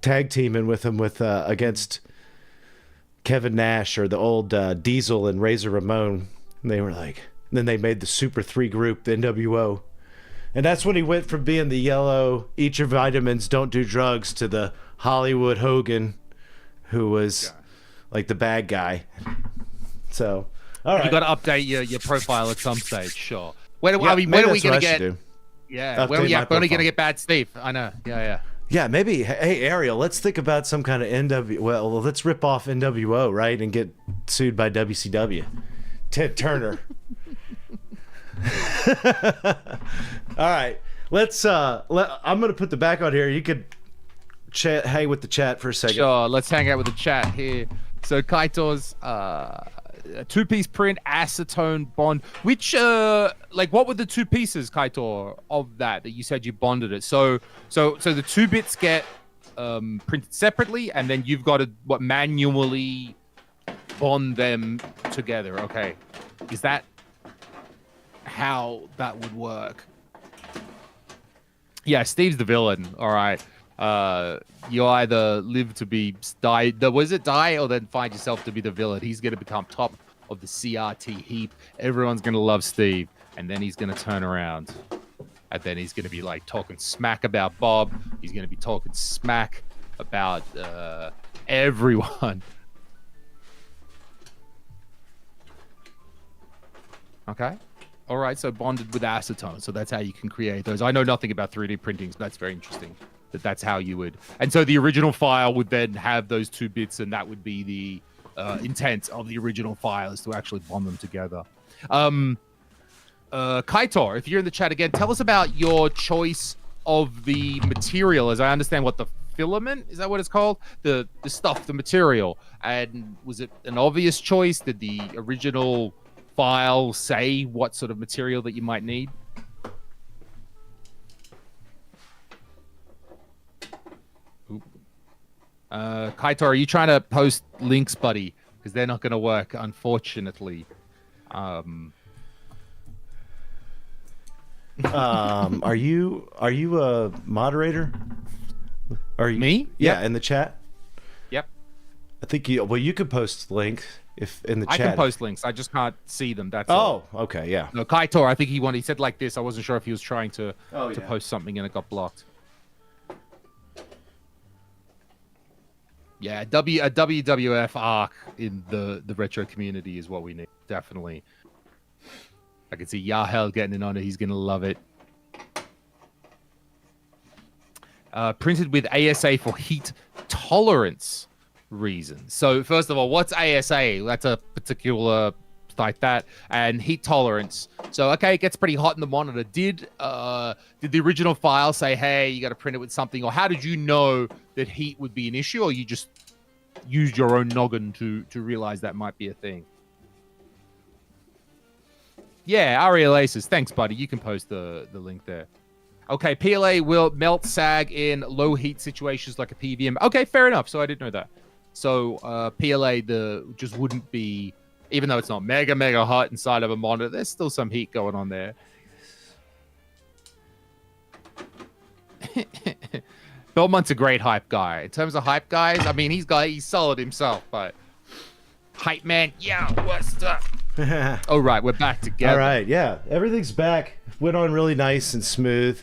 Speaker 2: tag teaming with him against Kevin Nash or the old Diesel and Razor Ramon. And they were like. Then they made the Super 3 group, the NWO. And that's when he went from being the yellow, eat your vitamins, don't do drugs, to the Hollywood Hogan, who was like the bad guy. So, all right.
Speaker 1: You got to update your profile at some stage, sure. When are we going to get... Yeah, when are we going to get Bad Steve? I know, yeah.
Speaker 2: Yeah, maybe, hey, Ariel, let's think about some kind of well, let's rip off NWO, right, and get sued by WCW. Ted Turner. All right, let's I'm gonna put the back on here. You could hang with the chat for a second.
Speaker 1: Sure, let's hang out with the chat here. So Kaito's two-piece print acetone bond, which what were the two pieces, Kaito, of that you said you bonded it? So the two bits get printed separately, and then you've got to manually bond them together. Okay, is that how that would work? Yeah, Steve's the villain. All right. You either live to be die or then find yourself to be the villain. He's going to become top of the CRT heap. Everyone's going to love Steve, and then he's going to turn around, and then he's going to be like talking smack about Bob. He's going to be talking smack about everyone. Okay. All right, so bonded with acetone. So that's how you can create those. I know nothing about 3D printing, so that's very interesting. That's how you would. And so the original file would then have those two bits, and that would be the intent of the original file, is to actually bond them together. Kaitor, if you're in the chat again, tell us about your choice of the material. As I understand, what the filament, is that what it's called? The stuff, the material. And was it an obvious choice? Did the original file say what sort of material that you might need? Kaito, are you trying to post links, buddy? Because they're not going to work, unfortunately.
Speaker 2: Are you a moderator? Are you
Speaker 1: me?
Speaker 2: Yeah,
Speaker 1: yep.
Speaker 2: In the chat.
Speaker 1: Yep.
Speaker 2: I think you could post links if in the chat.
Speaker 1: I can post links. I just can't see them. That's all.
Speaker 2: Okay, yeah.
Speaker 1: No, Kaito, I think he said like this. I wasn't sure if he was trying to post something and it got blocked. Yeah, a WWF arc in the retro community is what we need. Definitely. I can see Yahel getting in on it. He's going to love it. Printed with ASA for heat tolerance reasons. So first of all, what's ASA? That's a particular like that, and heat tolerance. So okay, it gets pretty hot in the monitor. Did the original file say, hey, you got to print it with something, or how did you know that heat would be an issue, or you just used your own noggin to realize that might be a thing? Yeah, Ariel Aces, thanks, buddy. You can post the link there. Okay, PLA will melt sag in low heat situations like a PVM. Okay, fair enough. So I didn't know that. So PLA just wouldn't be, even though it's not mega hot inside of a monitor, there's still some heat going on there. Belmont's a great hype guy. In terms of hype guys, I mean, he's solid himself, but hype man, yeah, what's up? All right, we're back together.
Speaker 2: All right, yeah, everything's back. Went on really nice and smooth,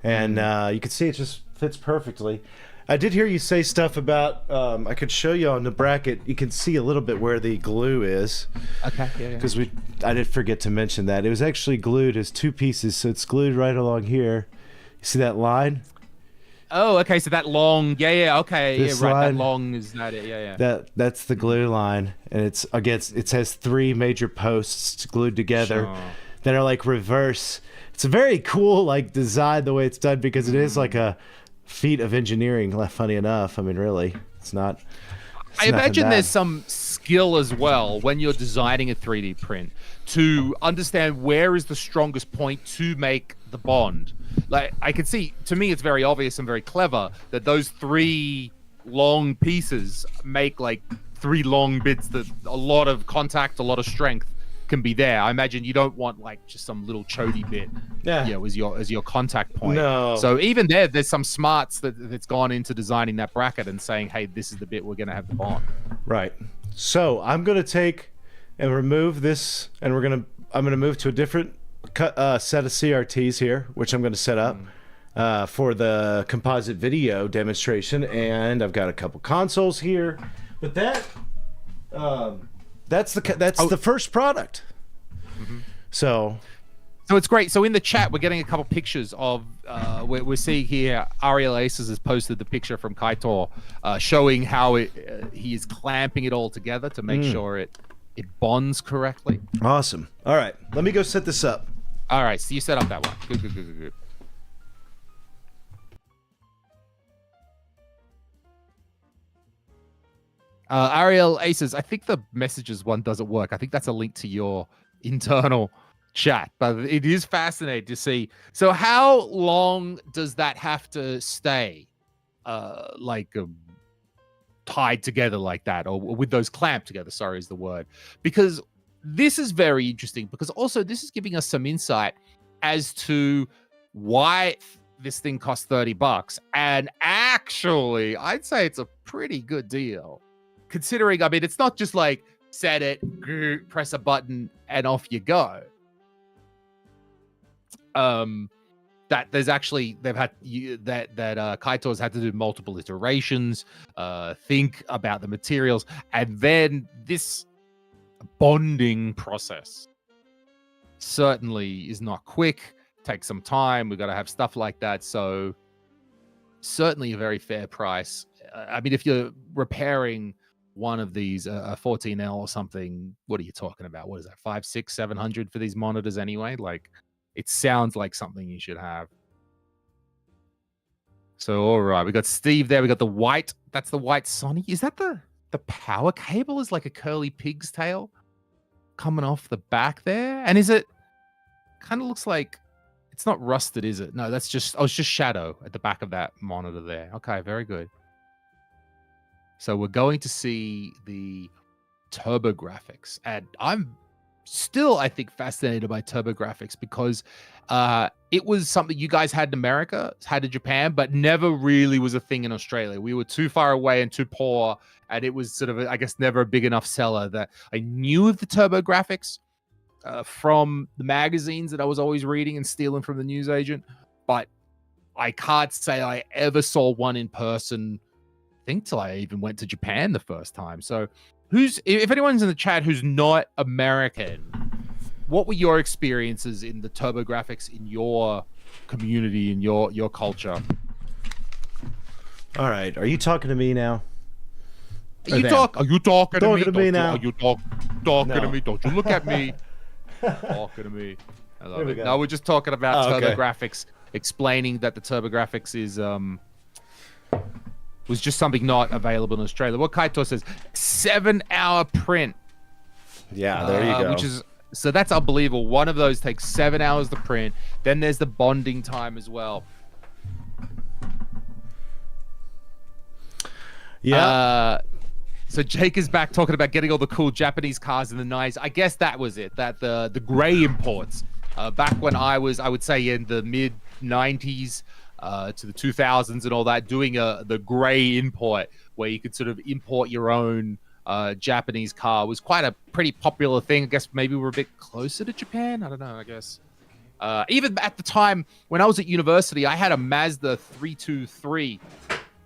Speaker 2: and you can see it just fits perfectly. I did hear you say stuff about. I could show you on the bracket. You can see a little bit where the glue is.
Speaker 1: Okay, yeah.
Speaker 2: Because I did forget to mention that it was actually glued as 2 pieces, so it's glued right along here. You see that line?
Speaker 1: Oh, okay. So that long, okay,
Speaker 2: This
Speaker 1: yeah, right.
Speaker 2: line,
Speaker 1: That long is that it? Yeah.
Speaker 2: That's the glue line, and it's against. It has 3 major posts glued together that are like reverse. It's a very cool like design the way it's done because it is like a feat of engineering. Funny enough, I mean, really, it's not.
Speaker 1: I imagine there's some skill as well when you're designing a 3D print to understand where is the strongest point to make the bond. Like I can see, to me, it's very obvious and very clever that those 3 long pieces make like 3 long bits that a lot of contact, a lot of strength can be there. I imagine you don't want like just some little chody bit, as your contact point.
Speaker 2: No.
Speaker 1: So even there's some smarts that's gone into designing that bracket and saying, hey, this is the bit we're gonna have the bond.
Speaker 2: Right. So I'm gonna take and remove this, and I'm gonna move to a different set of CRTs here, which I'm gonna set up for the composite video demonstration, and I've got a couple consoles here, but that's the first product. So
Speaker 1: it's great. So in the chat, we're getting a couple pictures of we're seeing here. Ariel Aces has posted the picture from Kaitor showing how he is clamping it all together to make sure it bonds correctly.
Speaker 2: Awesome. All right, let me go set this up.
Speaker 1: All right, so you set up that one. Good. Ariel Aces, I think the messages one doesn't work. I think that's a link to your internal chat, but it is fascinating to see. So how long does that have to stay tied together like that, or with those clamped together, sorry is the word? Because this is very interesting, because also this is giving us some insight as to why this thing costs $30. And actually, I'd say it's a pretty good deal. Considering, I mean, it's not just like set it, press a button, and off you go. That there's actually Kaitor's had to do multiple iterations, think about the materials, and then this bonding process certainly is not quick. Takes some time. We've got to have stuff like that. So certainly a very fair price. I mean, if you're repairing one of these, a 14L or something, what are you talking about? What is that? 500, 600, 700 for these monitors anyway? Like, it sounds like something you should have. So, all right, we got Steve there. We got the white. That's the white Sony. Is that the power cable? Is like a curly pig's tail coming off the back there? And is it kind of looks like it's not rusted, is it? No, that's just it's just shadow at the back of that monitor there. Okay, very good. So we're going to see the TurboGrafx, and I'm still, I think, fascinated by TurboGrafx because it was something you guys had in America, had in Japan, but never really was a thing in Australia. We were too far away and too poor, and it was sort of, I guess, never a big enough seller that I knew of the TurboGrafx from the magazines that I was always reading and stealing from the newsagent, but I can't say I ever saw one in person, I think, till I even went to Japan the first time. So if anyone's in the chat who's not American, what were your experiences in the TurboGrafx in your community, in your culture?
Speaker 2: All right, are you talking to me now?
Speaker 1: Are you talking to me
Speaker 2: now?
Speaker 1: Are you talking to me? Don't you look at me. Talking to me. I love it. No, we're just talking about TurboGrafx, explaining that the TurboGrafx is was just something not available in Australia. What Kaitor says, 7-hour print.
Speaker 2: Yeah, there you go.
Speaker 1: So that's unbelievable. One of those takes 7 hours to print. Then there's the bonding time as well.
Speaker 2: Yeah.
Speaker 1: So Jake is back talking about getting all the cool Japanese cars in the 90s. I guess that was it. That the gray imports. Back when I would say in the mid 90s, to the 2000s and all that, doing the gray import where you could sort of import your own Japanese car was quite a pretty popular thing. I guess maybe we're a bit closer to Japan. I don't know, I guess. Even at the time when I was at university, I had a Mazda 323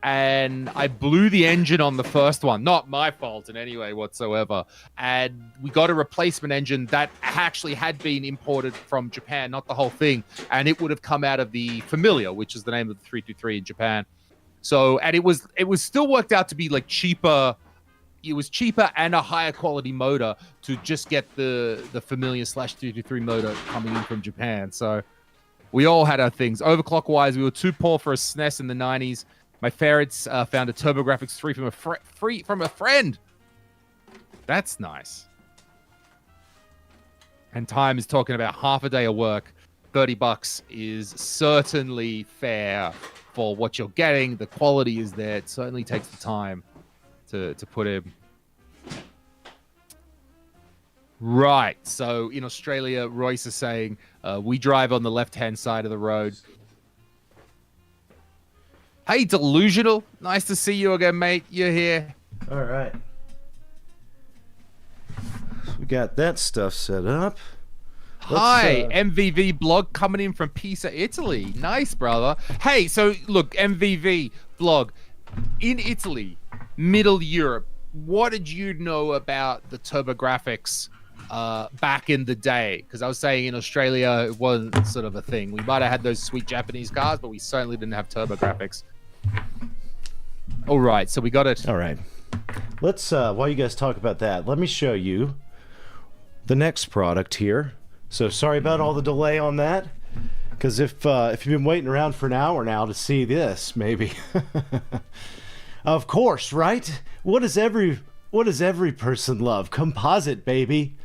Speaker 1: and I blew the engine on the first one. Not my fault in any way whatsoever. And we got a replacement engine that actually had been imported from Japan, not the whole thing. And it would have come out of the Familia, which is the name of the 323 in Japan. So, and it was still worked out to be like cheaper. It was cheaper and a higher quality motor to just get the Familia/323 motor coming in from Japan. So we all had our things. Overclock-wise, we were too poor for a SNES in the 90s. My parents found a TurboGrafx 3 from a friend. That's nice. And time is talking about half a day of work. $30 is certainly fair for what you're getting. The quality is there. It certainly takes the time to put in. Right. So in Australia, Royce is saying we drive on the left-hand side of the road. Hey, Delusional. Nice to see you again, mate. You're here.
Speaker 2: All right. So we got that stuff set up.
Speaker 1: Hi, MVV blog coming in from Pisa, Italy. Nice, brother. Hey, so look, MVV blog in Italy, Middle Europe. What did you know about the TurboGrafx back in the day? Because I was saying in Australia, it wasn't sort of a thing. We might have had those sweet Japanese cars, but we certainly didn't have TurboGrafx. All right, so we got it.
Speaker 2: All right. Let's, while you guys talk about that, let me show you the next product here. So sorry about all the delay on that. Because if you've been waiting around for an hour now to see this, maybe. Of course, right? What does every person love? Composite, baby.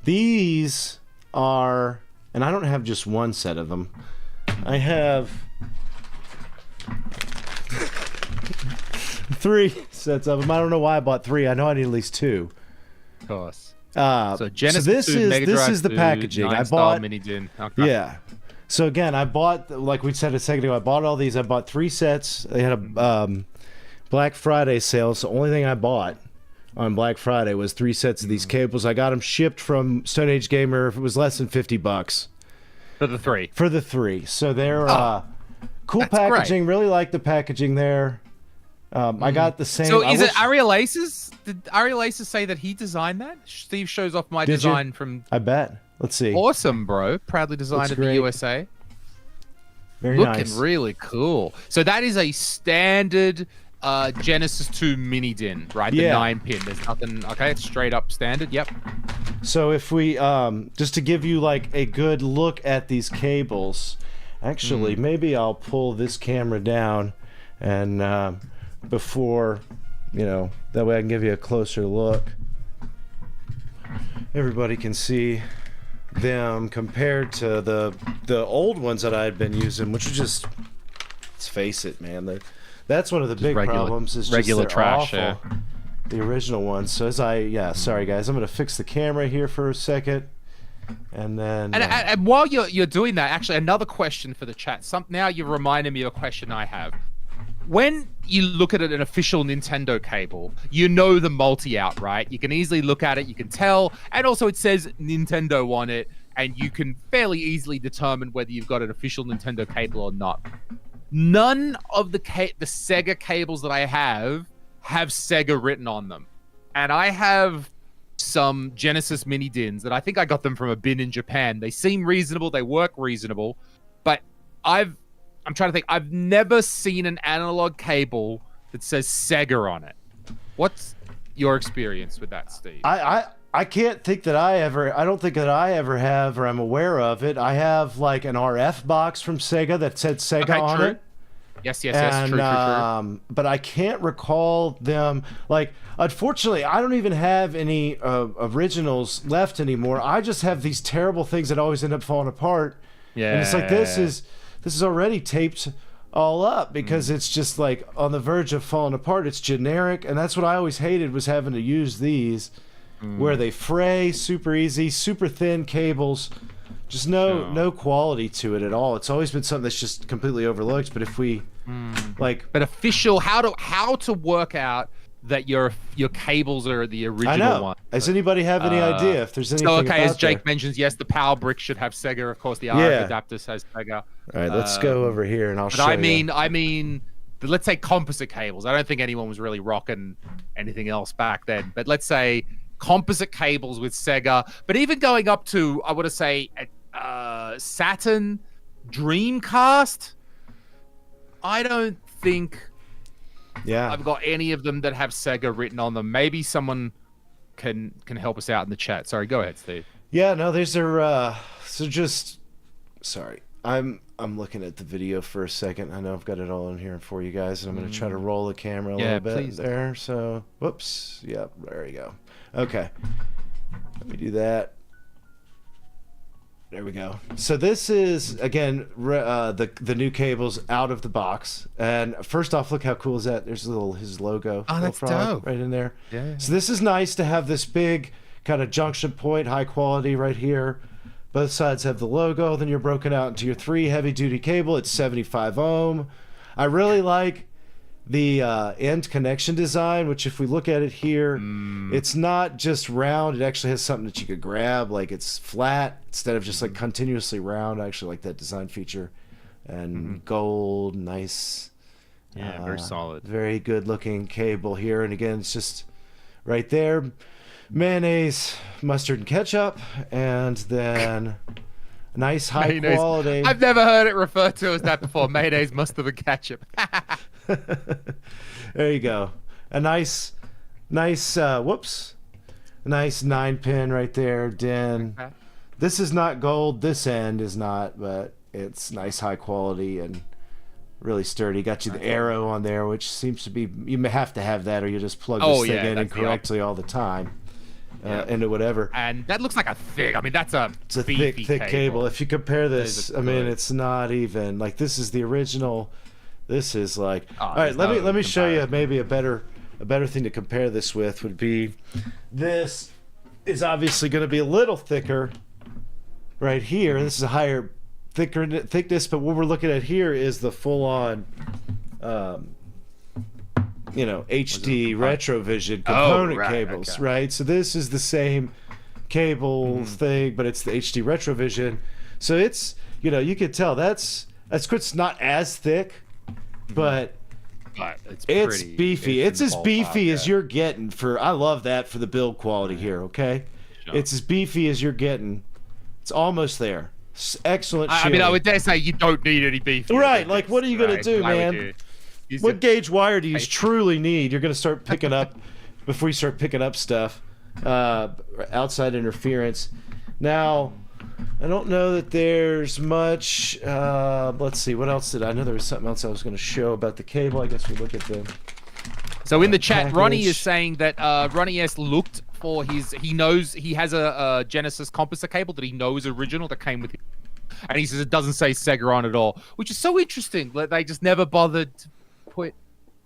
Speaker 2: These are, and I don't have just one set of them. I have 3 sets of them. I don't know why I bought 3. I know I need at least 2.
Speaker 1: Of course.
Speaker 2: So this is the packaging. I bought
Speaker 1: mini din. Okay.
Speaker 2: Yeah. So again, I bought, like we said a second ago, I bought all these. I bought 3 sets. They had a Black Friday sale. So the only thing I bought on Black Friday was 3 sets of these cables. I got them shipped from Stone Age Gamer. If it was less than $50
Speaker 1: For the 3.
Speaker 2: For the 3. So they're cool packaging. Great. Really like the packaging there. I got the same.
Speaker 1: So is it Ariel Aces? Did Ariel Aces say that he designed that? Steve shows off my design from.
Speaker 2: I bet. Let's see.
Speaker 1: Awesome, bro. Proudly designed in the USA.
Speaker 2: Very
Speaker 1: Looking
Speaker 2: nice.
Speaker 1: really cool. So that is a standard Genesis 2 mini din, right? The 9-pin. There's nothing. Okay, it's straight up standard. Yep.
Speaker 2: So if we just to give you like a good look at these cables, actually maybe I'll pull this camera down and before, you know, that way I can give you a closer look. Everybody can see them compared to the old ones that I had been using, which was just, let's face it, man, that's one of the big problems is
Speaker 1: regular
Speaker 2: just
Speaker 1: trash.
Speaker 2: awful. Yeah. The original ones. So sorry guys, I'm gonna fix the camera here for a second, and then.
Speaker 1: And while you're doing that, actually, another question for the chat. Now you've reminded me of a question I have. When you look at an official Nintendo cable, you know the multi-out, right? You can easily look at it, you can tell, and also it says Nintendo on it, and you can fairly easily determine whether you've got an official Nintendo cable or not. None of the Sega cables that I have Sega written on them. And I have some Genesis mini DINs that I think I got them from a bin in Japan. They seem reasonable, they work reasonable, but I'm trying to think. I've never seen an analog cable that says Sega on it. What's your experience with that, Steve?
Speaker 2: I can't think that I don't think that I ever have, or I'm aware of it. I have like an RF box from Sega that said Sega on it.
Speaker 1: Yes, true.
Speaker 2: But I can't recall them. Like, unfortunately, I don't even have any originals left anymore. I just have these terrible things that always end up falling apart.
Speaker 1: Yeah.
Speaker 2: And it's like, this is already taped all up because it's just like on the verge of falling apart. It's generic, and that's what I always hated, was having to use these where they fray super easy, super thin cables Just no quality to it at all. It's always been something that's just completely overlooked. But if we
Speaker 1: but official, how to work out that your cables are the original
Speaker 2: I know.
Speaker 1: one.
Speaker 2: Does anybody have any idea if there's anything?
Speaker 1: So okay, as
Speaker 2: out
Speaker 1: Jake
Speaker 2: there?
Speaker 1: mentions, yes, the power brick should have Sega. Of course, the RF adapters has Sega.
Speaker 2: All right, let's go over here and I'll show
Speaker 1: you. I mean, let's say composite cables. I don't think anyone was really rocking anything else back then. But let's say composite cables with Sega. But even going up to, I want to say, Saturn, Dreamcast. I don't think I've got any of them that have Sega written on them. Maybe someone can help us out in the chat. Sorry, go ahead, Steve.
Speaker 2: Yeah, no, these are sorry. I'm looking at the video for a second. I know I've got it all in here for you guys, and I'm going to try to roll the camera a little bit there. So, whoops. Yep, there you go. Okay. Let me do that. There we go. So this is, again, the new cables out of the box. And first off, look how cool is that? There's his logo.
Speaker 1: Oh, that's dope.
Speaker 2: Right in there.
Speaker 1: Yeah.
Speaker 2: So this is nice to have this big kind of junction point, high quality right here. Both sides have the logo. Then you're broken out into your 3 heavy-duty cable. It's 75 ohm. I really like the end connection design, which if we look at it here, it's not just round. It actually has something that you could grab, like it's flat instead of just like continuously round. I actually like that design feature. And gold, nice.
Speaker 1: Yeah, very solid.
Speaker 2: Very good looking cable here. And again, it's just right there. Mayonnaise, mustard, and ketchup. And then nice high quality.
Speaker 1: I've never heard it referred to as that before. Mayonnaise, mustard, and ketchup.
Speaker 2: There you go. A nice nice 9-pin right there, DIN.
Speaker 1: Okay.
Speaker 2: This is not gold, this end is not, but it's nice high quality and really sturdy. Got you the arrow on there, which seems to be, you may have to have that or you just plug this thing in incorrectly all the time. Into whatever.
Speaker 1: And that looks like a thick, I mean, it's a
Speaker 2: thick cable. If you compare this, I mean, it's not even like, this is the original. This is like, all right, let me show you maybe a better thing to compare this with would be, this is obviously going to be a little thicker right here. This is a higher thickness, but what we're looking at here is the full on HD Retrovision component cables, right? So this is the same cable thing, but it's the HD Retrovision. So it's, you could tell that's it's not as thick, but it's beefy. It's as beefy as you're getting for, I love that for the build quality here, okay? Sure. It's as beefy as you're getting. It's almost there. Excellent shit.
Speaker 1: I mean, I would dare say you don't need any beef.
Speaker 2: Right, like what are you going to do, man? What gauge wire do you truly need? You're going to start picking up, before you start picking up stuff, outside interference. Now, I don't know that there's much, let's see, what else did I know? There was something else I was going to show about the cable. I guess we look at the
Speaker 1: So in the chat, package. Ronnie is saying that Ronnie S looked for he knows he has a Genesis composite cable that he knows original that came with him. And he says it doesn't say Sega on at all, which is so interesting. Like, they just never bothered to put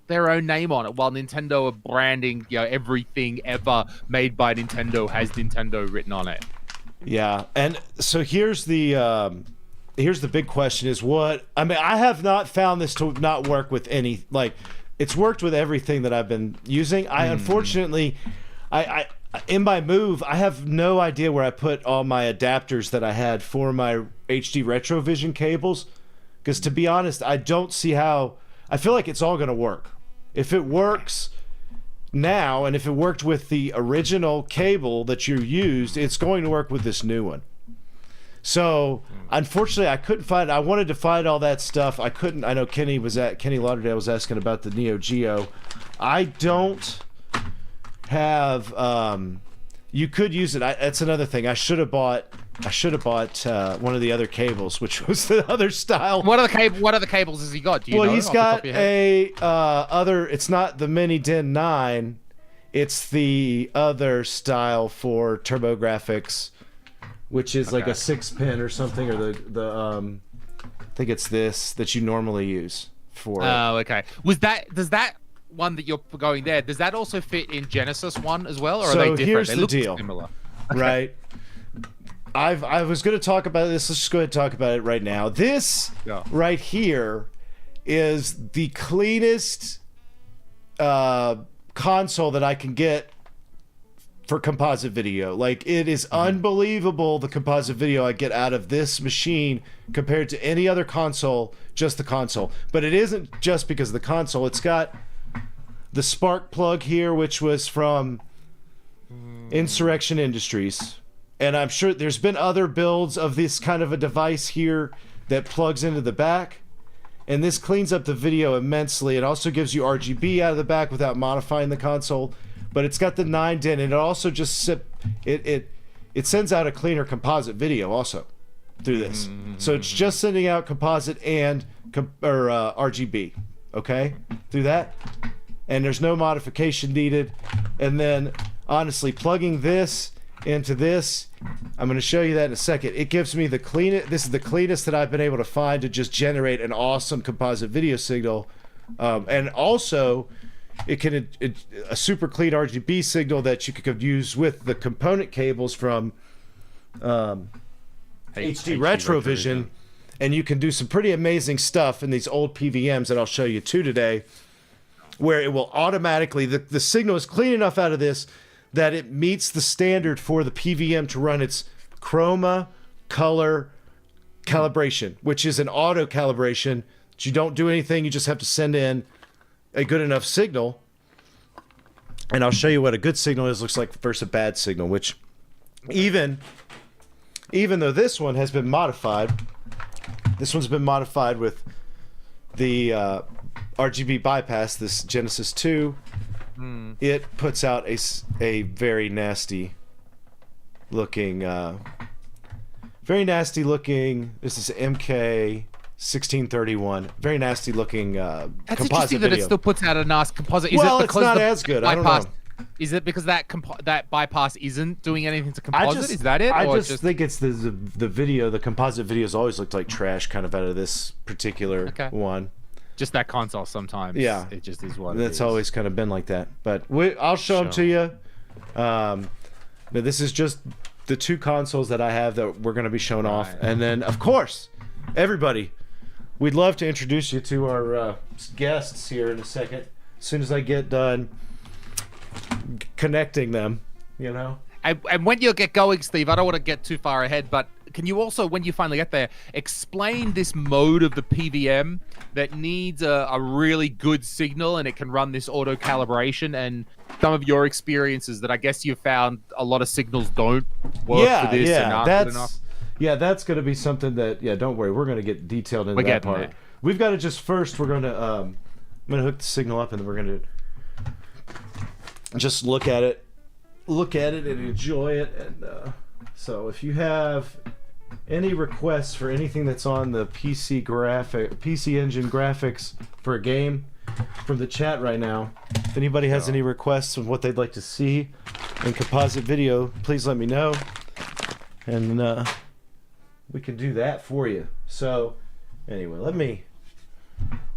Speaker 1: their own name on it, while Nintendo are branding, everything ever made by Nintendo has Nintendo written on it.
Speaker 2: Yeah, and so here's the big question is what, I mean, I have not found this to not work with any, like, it's worked with everything that I've been using. I unfortunately, I in my move, I have no idea where I put all my adapters that I had for my HD Retrovision cables, because to be honest, I don't see how, I feel like it's all going to work. If it works now, and if it worked with the original cable that you used, it's going to work with this new one. So unfortunately, I couldn't find, I wanted to find all that stuff. I couldn't. I know Kenny Lauderdale was asking about the Neo Geo. I don't have, you could use it. That's another thing. I should have bought one of the other cables, which was the other style. What
Speaker 1: other cables has he got? Do you know
Speaker 2: he's got other, it's not the Mini DIN 9, it's the other style for TurboGrafx, which is like a 6-pin or something, or the I think it's this that you normally use for.
Speaker 1: Oh, okay. Does that one that you're going there, does that also fit in Genesis one as well, or are they different?
Speaker 2: Here's
Speaker 1: they
Speaker 2: the
Speaker 1: look
Speaker 2: deal.
Speaker 1: Similar.
Speaker 2: Okay. Right. I was going to talk about this. Let's just go ahead and talk about it right now. This right here is the cleanest console that I can get for composite video. Like, it is unbelievable, the composite video I get out of this machine compared to any other console, just the console. But it isn't just because of the console. It's got the spark plug here, which was from Insurrection Industries. And I'm sure there's been other builds of this kind of a device here that plugs into the back. And this cleans up the video immensely. It also gives you RGB out of the back without modifying the console. But it's got the 9-din, and it also just it sends out a cleaner composite video also through this. So it's just sending out composite and RGB, okay, through that. And there's no modification needed. And then, honestly, plugging this into this, I'm going to show you that in a second. It gives me the cleanest. This is the cleanest that I've been able to find to just generate an awesome composite video signal, and also it can a super clean RGB signal that you could use with the component cables from HD Retrovision, and you can do some pretty amazing stuff in these old PVMs that I'll show you too today, where it will automatically the signal is clean enough out of this that it meets the standard for the PVM to run its chroma color calibration, which is an auto calibration. You don't do anything, you just have to send in a good enough signal. And I'll show you what a good signal looks like versus a bad signal, which even though this one has been modified, this one's been modified with the RGB bypass, this Genesis 2, it puts out a very nasty looking, this is MK 1631, very nasty looking
Speaker 1: That's
Speaker 2: composite
Speaker 1: interesting that
Speaker 2: video.
Speaker 1: it still puts out a nice composite. Is
Speaker 2: Well,
Speaker 1: it
Speaker 2: it's
Speaker 1: because
Speaker 2: not
Speaker 1: the
Speaker 2: as good. I don't
Speaker 1: bypass,
Speaker 2: know.
Speaker 1: Is it because that bypass isn't doing anything to composite? Is that it?
Speaker 2: I
Speaker 1: Or
Speaker 2: just think it's the video. The composite videos always looked like trash, kind of out of this particular one.
Speaker 1: Just that console sometimes.
Speaker 2: Yeah,
Speaker 1: it just is what
Speaker 2: that's
Speaker 1: it is.
Speaker 2: always kind of been like that. But I'll show them to you. Now this is just the two consoles that I have that we're going to be showing off, and then of course, everybody, we'd love to introduce you to our guests here in a second. As soon as I get done connecting them, you know.
Speaker 1: And when you get going, Steve, I don't want to get too far ahead, but can you also, when you finally get there, explain this mode of the PVM that needs a really good signal and it can run this auto calibration, and some of your experiences that I guess you found a lot of signals don't work for this and aren't good enough?
Speaker 2: Yeah, that's going to be something that, don't worry, we're going to get detailed into that part.
Speaker 1: There.
Speaker 2: We've got to just first, we're going to, I'm going to hook the signal up, and then we're going to just look at it and enjoy it. And so if you have any requests for anything that's on the PC Engine graphics for a game from the chat right now, if anybody has any requests of what they'd like to see in composite video, please let me know, and we can do that for you. So anyway, let me,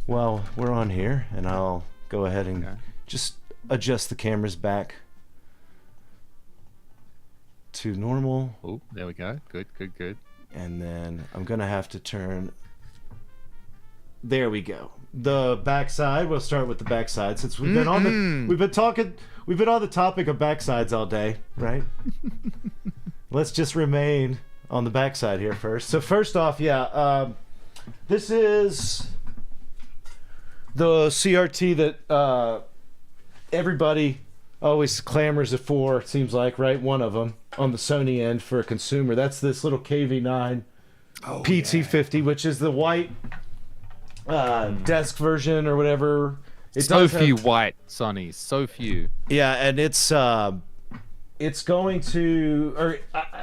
Speaker 2: well, we're on here, and I'll go ahead and just adjust the cameras back to normal.
Speaker 1: Oh, there we go. Good.
Speaker 2: And then I'm gonna have to turn. There we go. The backside. We'll start with the backside since we've been on the we've been on the topic of backsides all day, right? Let's just remain on the backside here first. So first off, this is the CRT that everybody always clamors for, it seems like, right? One of them on the Sony end for a consumer. That's this little KV9 PT50, which is the white desk version or whatever.
Speaker 1: So few white Sonys, so few.
Speaker 2: Yeah, and it's going to, or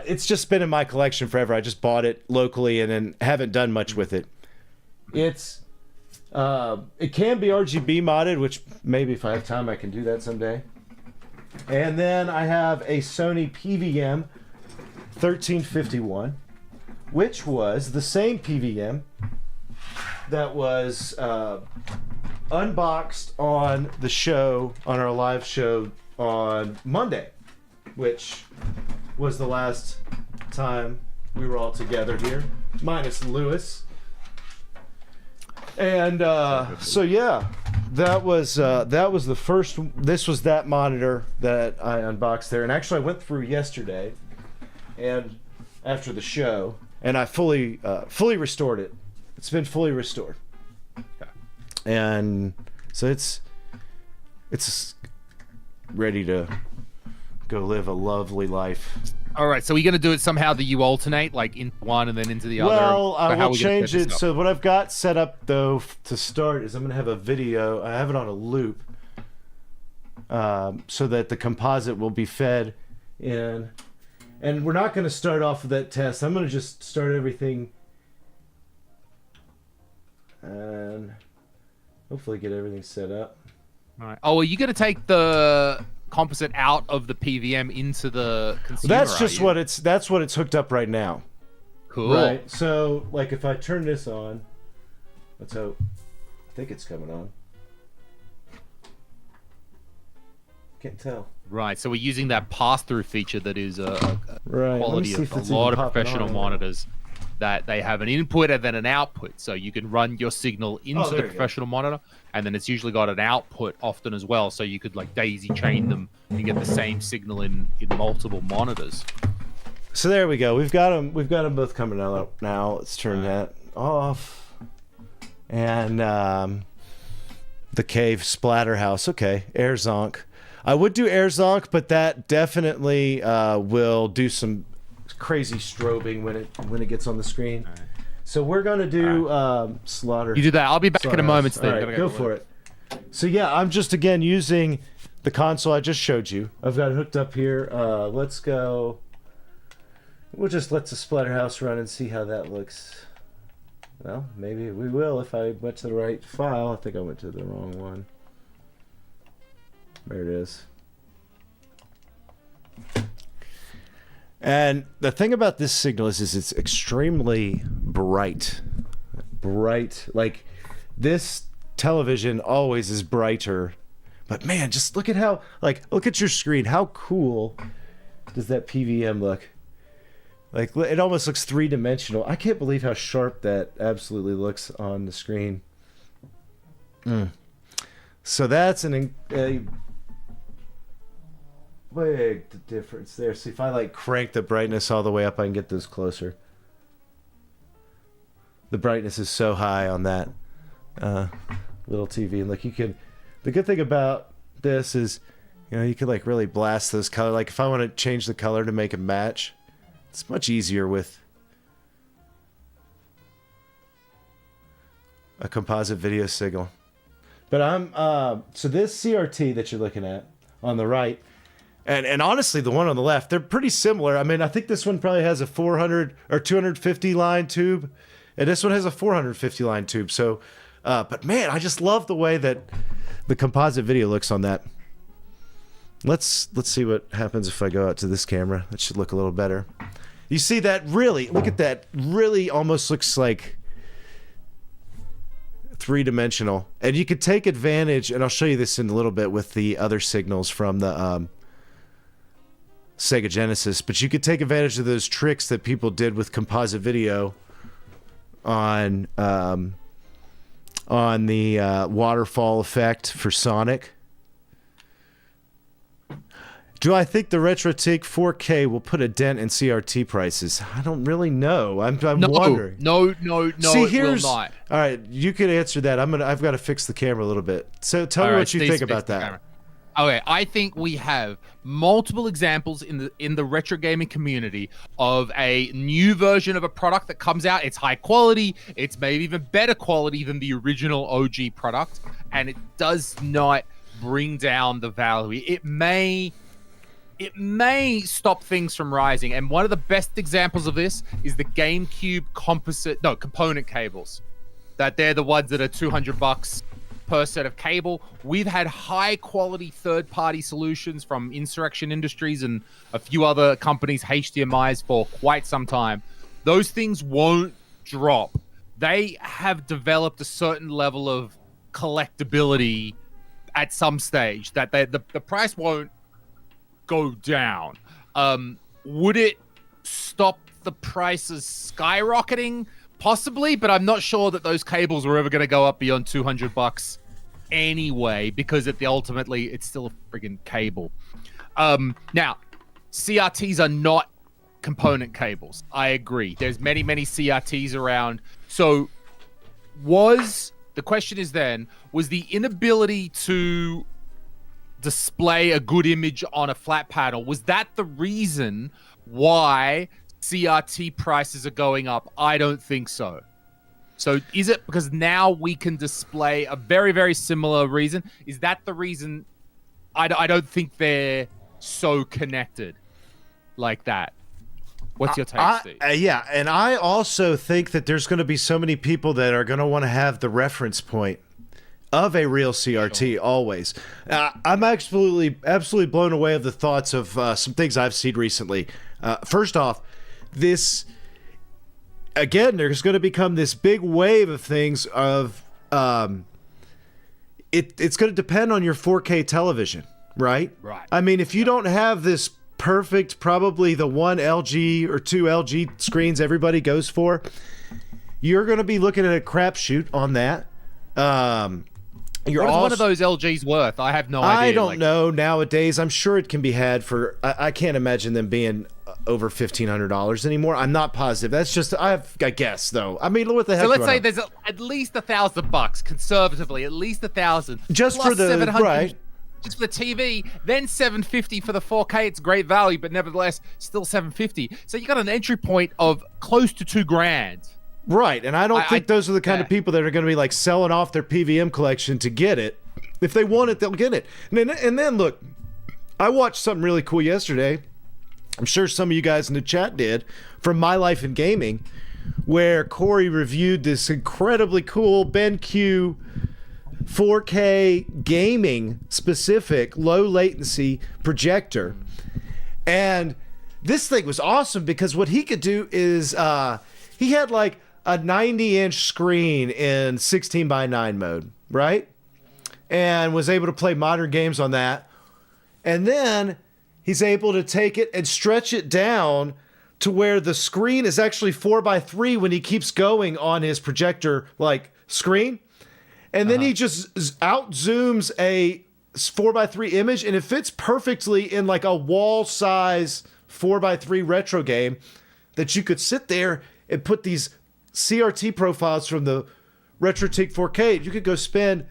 Speaker 2: it's just been in my collection forever. I just bought it locally and then haven't done much with it. It can be RGB modded, which maybe if I have time I can do that someday. And then I have a Sony PVM 1351, which was the same PVM that was unboxed on the show, on our live show on Monday, which was the last time we were all together here, minus Lewis. And so yeah, that was the first. This was that monitor that I unboxed there, and actually I went through yesterday, and after the show, and I fully restored it. It's been fully restored, and so it's ready to go live a lovely life.
Speaker 1: All right, so we're going to do it somehow that you alternate, like in one and then into the other?
Speaker 2: Well, I will change it. So what I've got set up, though, to start is I'm going to have a video. I have it on a loop so that the composite will be fed in. And we're not going to start off with that test. I'm going to just start everything and hopefully get everything set up.
Speaker 1: All right. Oh, are you going to take the composite out of the PVM into the consumer?
Speaker 2: That's just that's what it's hooked up right now.
Speaker 1: Cool.
Speaker 2: Right. So, like, if I turn this on, let's hope. I think it's coming on. Can't tell.
Speaker 1: Right. So we're using that pass-through feature that is a
Speaker 2: right.
Speaker 1: quality of a lot of professional monitors. That they have an input and then an output, so you can run your signal into the professional monitor, and then it's usually got an output often as well, so you could like daisy chain them and get the same signal in multiple monitors.
Speaker 2: So there we go. We've got them both coming out now. Let's turn that off. And the cave splatterhouse. Okay, air zonk. I would do air zonk, but that definitely will do some crazy strobing when it gets on the screen. Right. So we're gonna do slaughter.
Speaker 1: You do that. I'll be back in a moment.
Speaker 2: All right, go for it. So yeah, I'm just again using the console I just showed you. I've got it hooked up here. Let's go. We'll just let the splatterhouse run and see how that looks. Well, maybe we will if I went to the right file. I think I went to the wrong one. There it is. And the thing about this signal is it's extremely bright. Like, this television always is brighter. But man, just look at how, like, look at your screen. How cool does that PVM look? Like, it almost looks three-dimensional. I can't believe how sharp that absolutely looks on the screen. So that's a big difference there. See, if I like crank the brightness all the way up, I can get those closer. The brightness is so high on that little TV, and look, you can. The good thing about this is, you know, you can like really blast those color. Like if I want to change the color to make it match, it's much easier with a composite video signal. But so this CRT that you're looking at on the right. And honestly, the one on the left, they're pretty similar. I mean, I think this one probably has a 400 or 250 line tube, and this one has a 450 line tube. So, but man, I just love the way that the composite video looks on that. Let's see what happens if I go out to this camera. That should look a little better. You see that? Really, look at that. Really, almost looks like three-dimensional. And you could take advantage, and I'll show you this in a little bit with the other signals from the Sega Genesis, but you could take advantage of those tricks that people did with composite video on the waterfall effect for Sonic. Do I think the RetroTink 4K will put a dent in CRT prices? I don't really know. I'm wondering.
Speaker 1: No,
Speaker 2: See,
Speaker 1: it will not.
Speaker 2: All right, you can answer that. I've got to fix the camera a little bit. So tell me what you think about that.
Speaker 1: Okay, I think we have multiple examples in the retro gaming community of a new version of a product that comes out. It's high quality. It's maybe even better quality than the original OG product, and it does not bring down the value. It may stop things from rising. And one of the best examples of this is the GameCube component cables. That they're the ones that are $200 per set of cable. We've had high quality third-party solutions from Insurrection Industries and a few other companies, HDMIs, for quite some time. Those things won't drop. They have developed a certain level of collectability at some stage that the price won't go down. Would it stop the prices skyrocketing, possibly, but I'm not sure that those cables were ever going to go up beyond $200 anyway, because ultimately it's still a friggin' cable. Now, CRTs are not component cables. I agree. There's many CRTs around. So the question is then, was the inability to display a good image on a flat panel, was that the reason why CRT prices are going up? I don't think so. So is it because now we can display a very, very similar reason? Is that the reason? I don't think they're so connected like that. What's your take, Steve?
Speaker 2: Yeah, and I also think that there's going to be so many people that are going to want to have the reference point of a real CRT always. I'm absolutely blown away of the thoughts of some things I've seen recently. First off, there's going to become this big wave of things of it's going to depend on your 4K television, right?
Speaker 1: Right.
Speaker 2: I mean, if you don't have this perfect, probably the one LG or two LG screens everybody goes for, you're going to be looking at a crapshoot on that.
Speaker 1: What is one of those LGs worth? I have no idea.
Speaker 2: I don't know nowadays. I'm sure it can be had for. I can't imagine them being over $1,500 anymore. I'm not positive. That's just I guess though. I mean, what the heck?
Speaker 1: So let's say there's at least $1,000 conservatively, at least $1,000
Speaker 2: just for the
Speaker 1: 700,
Speaker 2: right.
Speaker 1: Just for the TV, then $750 for the 4K. It's great value, but nevertheless, still $750. So you got an entry point of close to $2,000.
Speaker 2: Right, and I don't think those are the kind of people that are going to be like selling off their PVM collection to get it. If they want it, they'll get it. And then look, I watched something really cool yesterday. I'm sure some of you guys in the chat did, from My Life in Gaming, where Corey reviewed this incredibly cool BenQ 4K gaming specific low latency projector. And this thing was awesome because what he could do is he had like a 90-inch screen in 16:9 mode, right? And was able to play modern games on that. And then he's able to take it and stretch it down to where the screen is actually 4:3 when he keeps going on his projector like screen. And then he just out zooms a 4:3 image, and it fits perfectly in like a wall size 4:3 retro game that you could sit there and put these CRT profiles from the RetroTink 4K. You could go spend,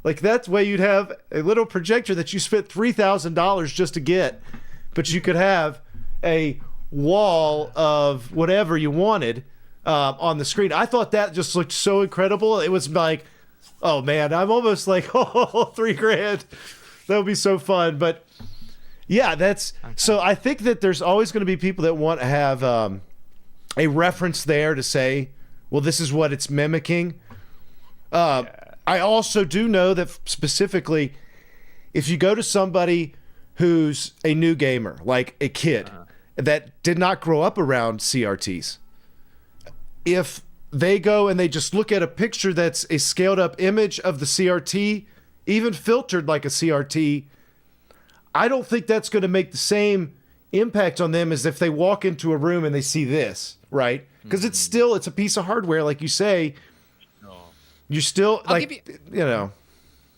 Speaker 2: like, that's way you'd have a little projector that you spent $3,000 just to get, but you could have a wall of whatever you wanted on the screen. I thought that just looked so incredible. It was like, oh man, I'm almost like, oh, $3,000. That would be so fun. But yeah, so I think that there's always going to be people that want to have a reference there to say, well, this is what it's mimicking. I also do know that specifically, if you go to somebody who's a new gamer, like a kid that did not grow up around CRTs, if they go and they just look at a picture that's a scaled up image of the CRT, even filtered like a CRT, I don't think that's going to make the same impact on them as if they walk into a room and they see this, right? Because it's a piece of hardware, like you say. You're still like, you know.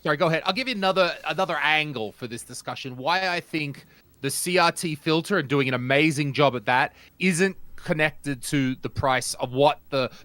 Speaker 1: Sorry, go ahead. I'll give you another angle for this discussion. Why I think the CRT filter, and doing an amazing job at that, isn't connected to the price of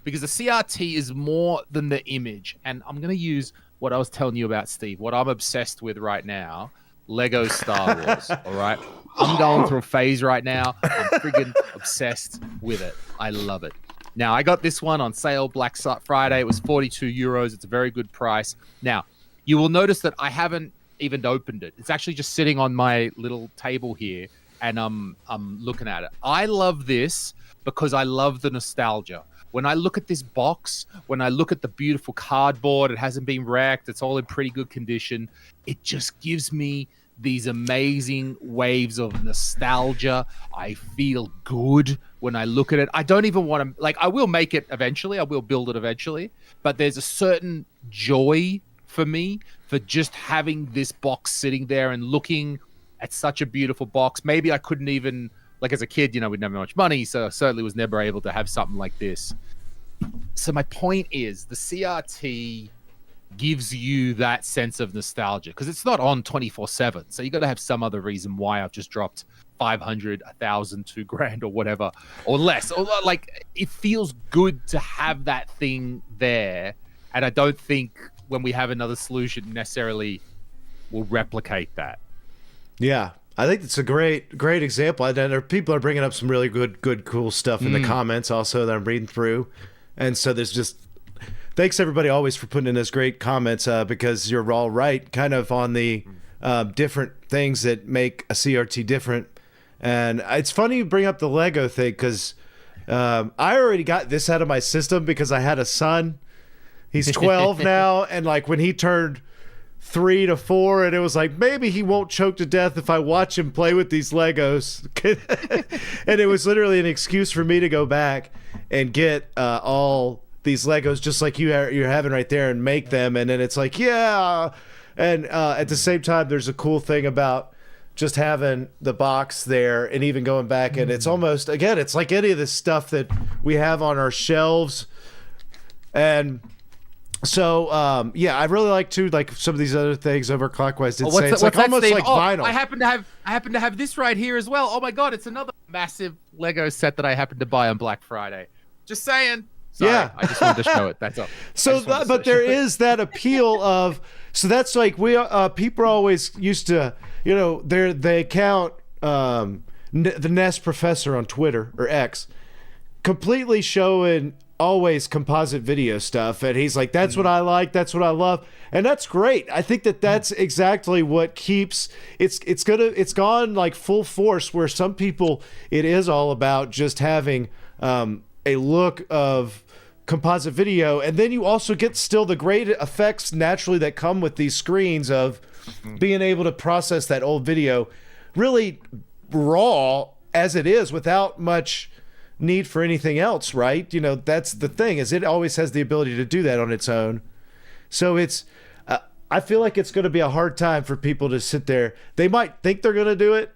Speaker 1: because the CRT is more than the image. And I'm going to use what I was telling you about, Steve, what I'm obsessed with right now, Lego Star Wars, all right? I'm going through a phase right now. I'm friggin' obsessed with it. I love it. Now, I got this one on sale Black Friday. It was 42 euros. It's a very good price. Now, you will notice that I haven't even opened it. It's actually just sitting on my little table here, and I'm looking at it. I love this because I love the nostalgia. When I look at this box, when I look at the beautiful cardboard, it hasn't been wrecked, it's all in pretty good condition. It just gives me these amazing waves of nostalgia. I feel good when I look at it. I don't even want to, like, I will make it eventually. I will build it eventually. But there's a certain joy for me for just having this box sitting there and looking at such a beautiful box. Maybe I couldn't even like as a kid, we didn't have much money, so I certainly was never able to have something like this. So my point is the CRT gives you that sense of nostalgia because it's not on 24/7. So you got to have some other reason why I've just dropped 500, 1,000, $2,000 or whatever, or less. Or like it feels good to have that thing there. And I don't think when we have another solution necessarily will replicate that.
Speaker 2: Yeah. I think it's a great example. And people are bringing up some really good, cool stuff in the comments also that I'm reading through. And so there's just, thanks everybody always for putting in those great comments because you're all right kind of on the different things that make a CRT different. And it's funny you bring up the Lego thing because I already got this out of my system because I had a son. He's 12 now. And like when he turned 3 to 4, and it was like, maybe he won't choke to death if I watch him play with these Legos. And it was literally an excuse for me to go back and get all these Legos just like you're having right there and make them. And then it's like, yeah. And at the same time, there's a cool thing about just having the box there and even going back. And it's almost, again, it's like any of this stuff that we have on our shelves. And so, yeah, I really like some of these other things overclockwise did say. It's like almost like vinyl.
Speaker 1: I happen to have this right here as well. Oh my God, it's another massive Lego set that I happened to buy on Black Friday. Just saying. Sorry, yeah, I just wanted to show it. That's all.
Speaker 2: So, but there is that appeal of. So that's like people always used to, they count the Nest Professor on Twitter or X, completely showing always composite video stuff, and he's like, that's what I like, that's what I love, and that's great. I think that's exactly what keeps it's gone like full force, where some people it is all about just having a look of composite video, and then you also get still the great effects naturally that come with these screens of being able to process that old video really raw as it is without much need for anything else, right? That's the thing, is it always has the ability to do that on its own. So it's I feel like it's going to be a hard time for people to sit there. They might think they're going to do it,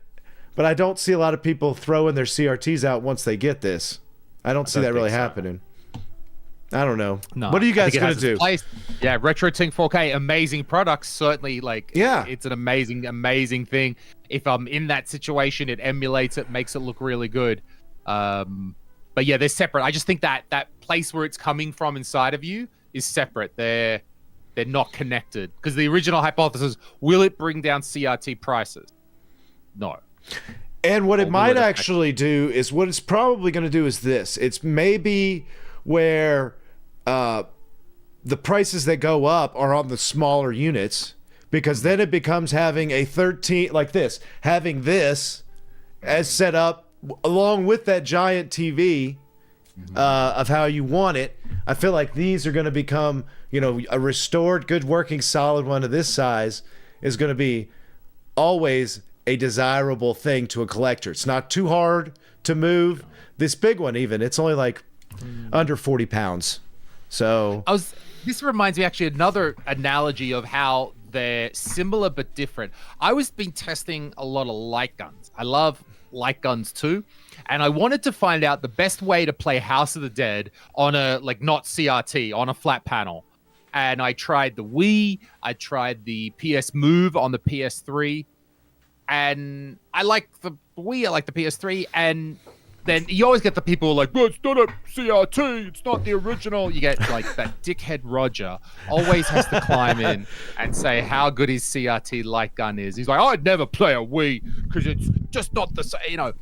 Speaker 2: but I don't see a lot of people throwing their CRTs out once they get this. I don't see that really happening. I don't know.
Speaker 1: No,
Speaker 2: what are you guys going to do?
Speaker 1: Yeah, RetroTink 4K, amazing products. Certainly, it's an amazing thing. If I'm in that situation, it emulates it, makes it look really good. But yeah, they're separate. I just think that place where it's coming from inside of you is separate. They're not connected, because the original hypothesis, will it bring down CRT prices? No.
Speaker 2: And what it might actually do is, what it's probably going to do is this. It's maybe where the prices that go up are on the smaller units, because then it becomes having a 13 like this, having this as set up along with that giant TV of how you want it. I feel like these are going to become, a restored, good working, solid one of this size is going to be always a desirable thing to a collector. It's not too hard to move. This big one, even, it's only like under 40 pounds. So
Speaker 1: this reminds me actually another analogy of how they're similar but different. I was been testing a lot of light guns. I love light guns too, and I wanted to find out the best way to play House of the Dead on a not CRT, on a flat panel. And I tried the Wii, I tried the PS Move on the PS3, and I like the Wii, I like the PS3, and then you always get the people like, well, it's not a CRT, it's not the original. You get like that dickhead Roger always has to climb in and say how good his CRT light gun is. He's like, I'd never play a Wii because it's just not the same,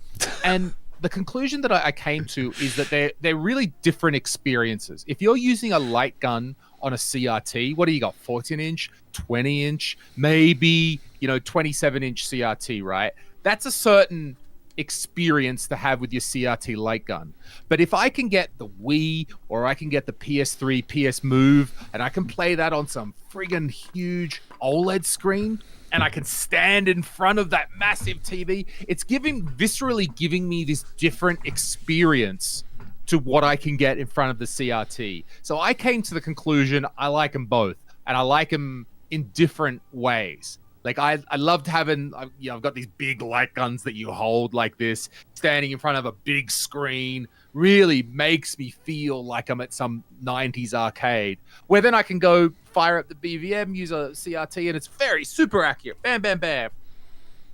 Speaker 1: And the conclusion that I came to is that they're really different experiences. If you're using a light gun on a CRT, what do you got? 14-inch, 20-inch, maybe 27-inch CRT, right? That's a certain experience to have with your CRT light gun. But if I can get the Wii, or I can get the PS3, PS Move, and I can play that on some friggin' huge OLED screen, and I can stand in front of that massive TV, it's viscerally giving me this different experience to what I can get in front of the CRT. So I came to the conclusion I like them both, and I like them in different ways. Like I loved having, I've got these big light guns that you hold like this, standing in front of a big screen. Really makes me feel like I'm at some 90s arcade, where then I can go fire up the BVM, use a CRT, and it's very super accurate. Bam, bam, bam.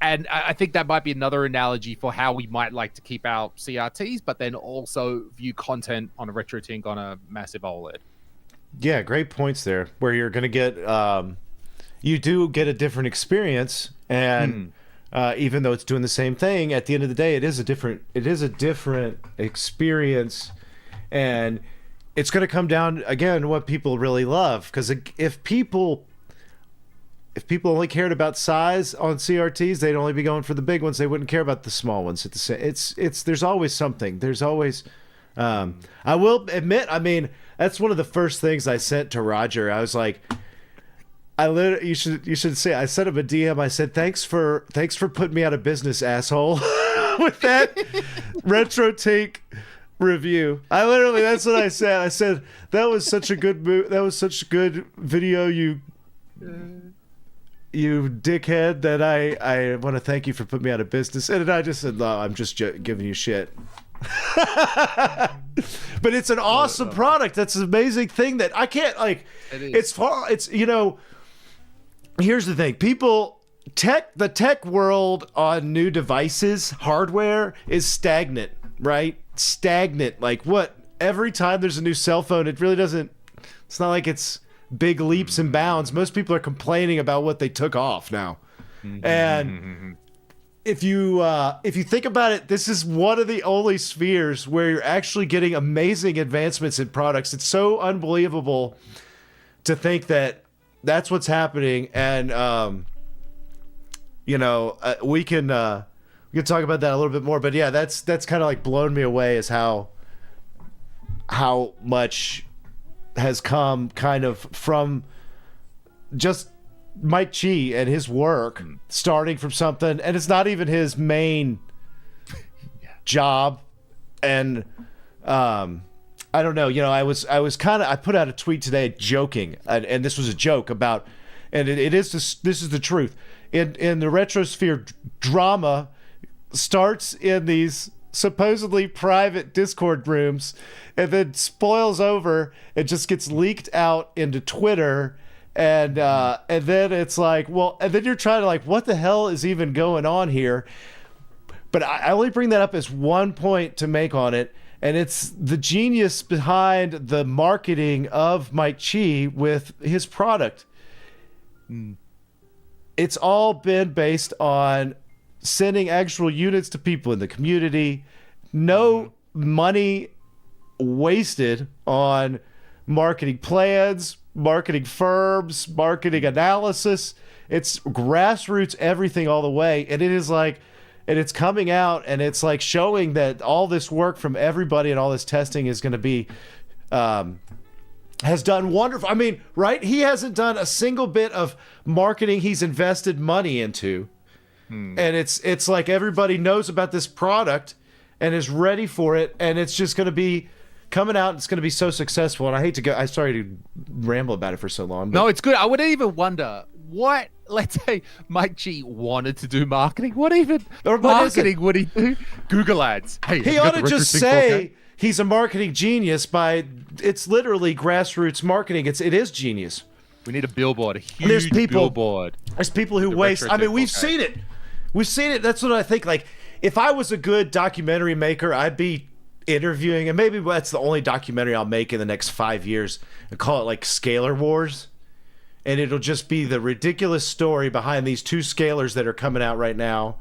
Speaker 1: And I think that might be another analogy for how we might like to keep our CRTs, but then also view content on a RetroTink on a massive OLED.
Speaker 2: Yeah, great points there. Where you're going to get, you do get a different experience, and even though it's doing the same thing, at the end of the day, it is a different experience, and it's going to come down again to what people really love. Because if people only cared about size on CRTs, they'd only be going for the big ones. They wouldn't care about the small ones. There's always something. There's always. I will admit, I mean, that's one of the first things I sent to Roger. I was like, you should say, I sent him a DM. I said, thanks for putting me out of business, asshole, with that RetroTink review. That's what I said. I said that was such a good that was such a good video, you dickhead, that I want to thank you for putting me out of business. And I just said, no, I'm just giving you shit. But it's an awesome product. That's an amazing thing that I can't here's the thing. The tech world on new devices, hardware, is stagnant, right? Stagnant. Like what? Every time there's a new cell phone, it's not like it's big leaps and bounds. Most people are complaining about what they took off now. And if you think about it, this is one of the only spheres where you're actually getting amazing advancements in products. It's so unbelievable to think that that's what's happening. And we can talk about that a little bit more. But yeah, that's kind of like blown me away, is how much has come kind of from just Mike Chi and his work, starting from something, and it's not even his main job. And I don't know, I put out a tweet today joking, and this was a joke about, and this is the truth. In the Retrosphere, drama starts in these supposedly private Discord rooms, and then spoils over and just gets leaked out into Twitter, and then it's like, well, and then you're trying to like, what the hell is even going on here? But I only bring that up as one point to make on it, and it's the genius behind the marketing of Mike Chi with his product. It's all been based on sending actual units to people in the community. No money wasted on marketing plans, marketing firms, marketing analysis. It's grassroots everything all the way. And it is like, and it's coming out, and it's like showing that all this work from everybody and all this testing is going to be, has done wonderful. I mean, right? He hasn't done a single bit of marketing he's invested money into. And it's like everybody knows about this product and is ready for it, and it's just going to be coming out, and it's going to be so successful. And I'm sorry to ramble about it for so long. But
Speaker 1: no, it's good. I would even wonder what, let's say Mike Chi wanted to do marketing. What even marketing would he do? Google ads. Hey,
Speaker 2: he ought to just say he's a marketing genius it's literally grassroots marketing. It is genius.
Speaker 1: We need a billboard, a huge billboard.
Speaker 2: There's people who waste. I mean, we've seen it. We've seen it. That's what I think. Like, if I was a good documentary maker, I'd be interviewing, and maybe that's the only documentary I'll make in the next 5 years, and call it like Scalar Wars. And it'll just be the ridiculous story behind these two scalars that are coming out right now.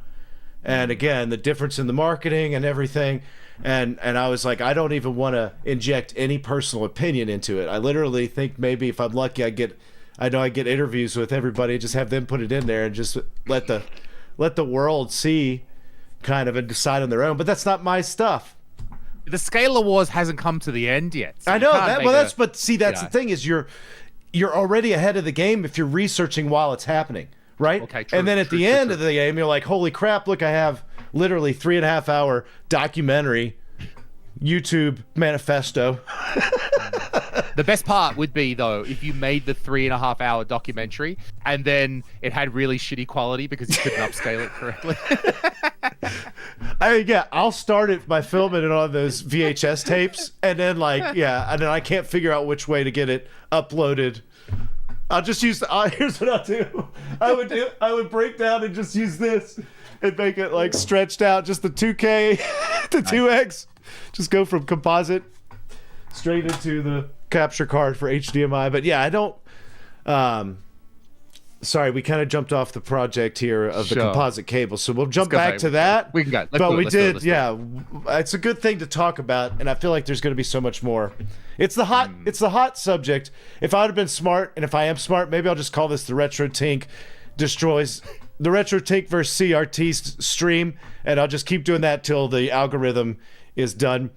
Speaker 2: And again, the difference in the marketing and everything. And I was like, I don't even want to inject any personal opinion into it. I literally think maybe if I'm lucky, I get interviews with everybody, just have them put it in there and just let the world see kind of and decide on their own. But that's not my stuff.
Speaker 1: The Scalar Wars hasn't come to the end yet. So
Speaker 2: I know that. Well, that's the thing is you're already ahead of the game if you're researching while it's happening, right? Okay, true, and then at the end of the game, you're like, holy crap, look, I have literally 3.5 hour documentary YouTube manifesto.
Speaker 1: The best part would be, though, if you made the 3.5-hour documentary and then it had really shitty quality because you couldn't upscale it correctly.
Speaker 2: I mean, yeah, I'll start it by filming it on those VHS tapes, and then and then I can't figure out which way to get it uploaded. I'll just use here's what I'll do. I would break down and just use this and make it like stretched out, just the 2K, the 2X. Just go from composite straight into the capture card for HDMI. But yeah, I don't sorry, we kind of jumped off the project here of the composite cable, so we'll jump back to that.
Speaker 1: We can go.
Speaker 2: It's a good thing to talk about, and I feel like there's going to be so much more. It's the hot subject. If I would have been smart, and if I am smart, maybe I'll just call this the Retro Tink destroys the Retro Tink versus CRT stream, and I'll just keep doing that till the algorithm is done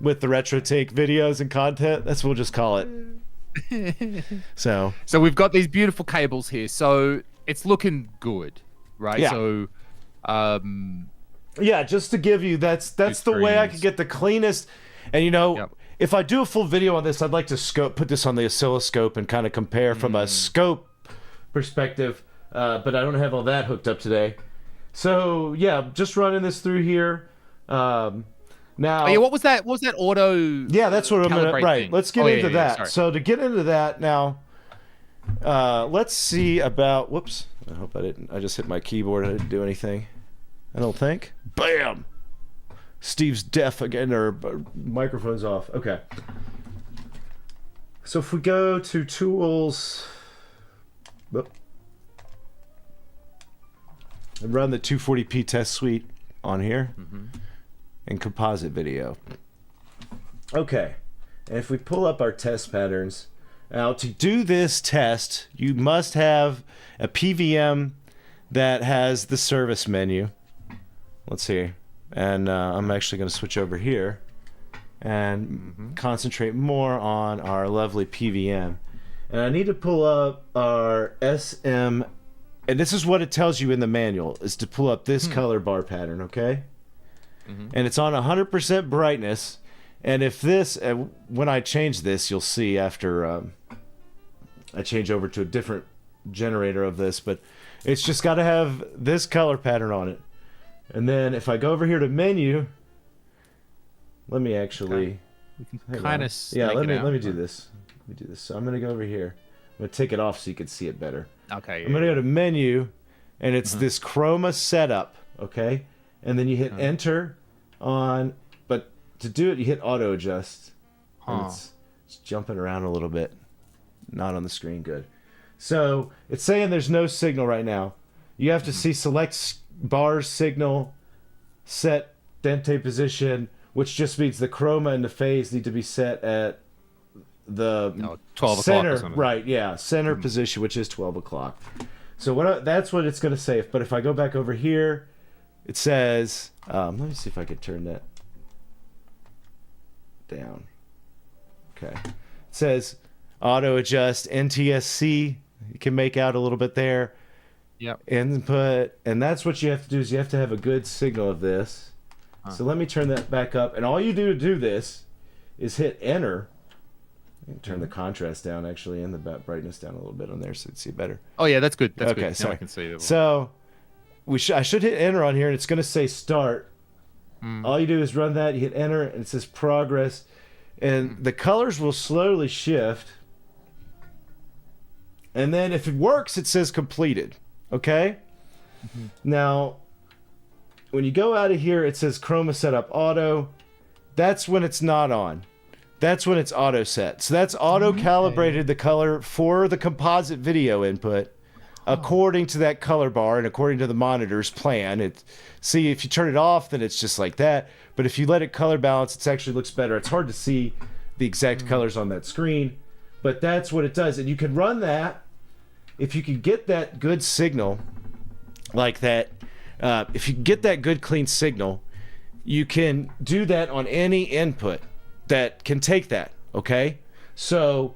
Speaker 2: with the Retro Tink videos and content. That's what we'll just call it. So
Speaker 1: we've got these beautiful cables here, so it's looking good, right?
Speaker 2: Yeah.
Speaker 1: So
Speaker 2: yeah, just to give you that's the way I could get the cleanest. And if I do a full video on this, I'd like to put this on the oscilloscope and kind of compare from a scope perspective, but I don't have all that hooked up today. So yeah, just running this through here. Now,
Speaker 1: what was that? What was that auto?
Speaker 2: Yeah, that's what I'm gonna. Right.
Speaker 1: Thing?
Speaker 2: Let's get into that.
Speaker 1: Sorry.
Speaker 2: So to get into that now, let's see about. Whoops! I hope I didn't. I just hit my keyboard. I didn't do anything. I don't think. Bam! Steve's deaf again, or microphone's off. Okay. So if we go to tools, and run the 240p test suite on here. And composite video. Okay, and if we pull up our test patterns, now to do this test, you must have a PVM that has the service menu. Let's see, and I'm actually going to switch over here and concentrate more on our lovely PVM. And I need to pull up our SM, and this is what it tells you in the manual, is to pull up this color bar pattern, okay? And it's on 100% brightness. And if this, when I change this, you'll see after I change over to a different generator of this, but it's just got to have this color pattern on it. And then if I go over here to menu, let me actually
Speaker 1: kind of
Speaker 2: let me do this. So I'm gonna go over here. I'm gonna take it off so you can see it better.
Speaker 1: Okay.
Speaker 2: I'm gonna go to menu, and it's this chroma setup. Okay. And then you hit enter on, but to do it, you hit auto adjust. And it's jumping around a little bit. Not on the screen, good. So it's saying there's no signal right now. You have to see select bars signal, set dente position, which just means the chroma and the phase need to be set at the
Speaker 1: 12
Speaker 2: center,
Speaker 1: o'clock or something.
Speaker 2: right? Yeah, center position, which is 12 o'clock. So that's what it's going to say. But if I go back over here, it says, let me see if I can turn that down. Okay. It says auto adjust NTSC. You can make out a little bit there.
Speaker 1: Yep.
Speaker 2: Input. And that's what you have to do, is you have to have a good signal of this. So let me turn that back up. And all you do to do this is hit enter. Turn the contrast down, actually, and the brightness down a little bit on there so you can see better.
Speaker 1: Oh, yeah, that's good. That's
Speaker 2: okay,
Speaker 1: good. Now I can see it.
Speaker 2: So I should hit enter on here, and it's going to say start. All you do is run that, you hit enter, and it says progress. And the colors will slowly shift. And then if it works, it says completed. Okay? Now, when you go out of here, it says chroma setup auto. That's when it's not on. That's when it's auto set. So that's auto calibrated the color for the composite video input according to that color bar and according to the monitor's plan. See, if you turn it off, then it's just like that. But if you let it color balance, it actually looks better. It's hard to see the exact colors on that screen, but that's what it does. And you can run that if you can get that good signal like that. If you get that good clean signal, you can do that on any input that can take that. Okay, so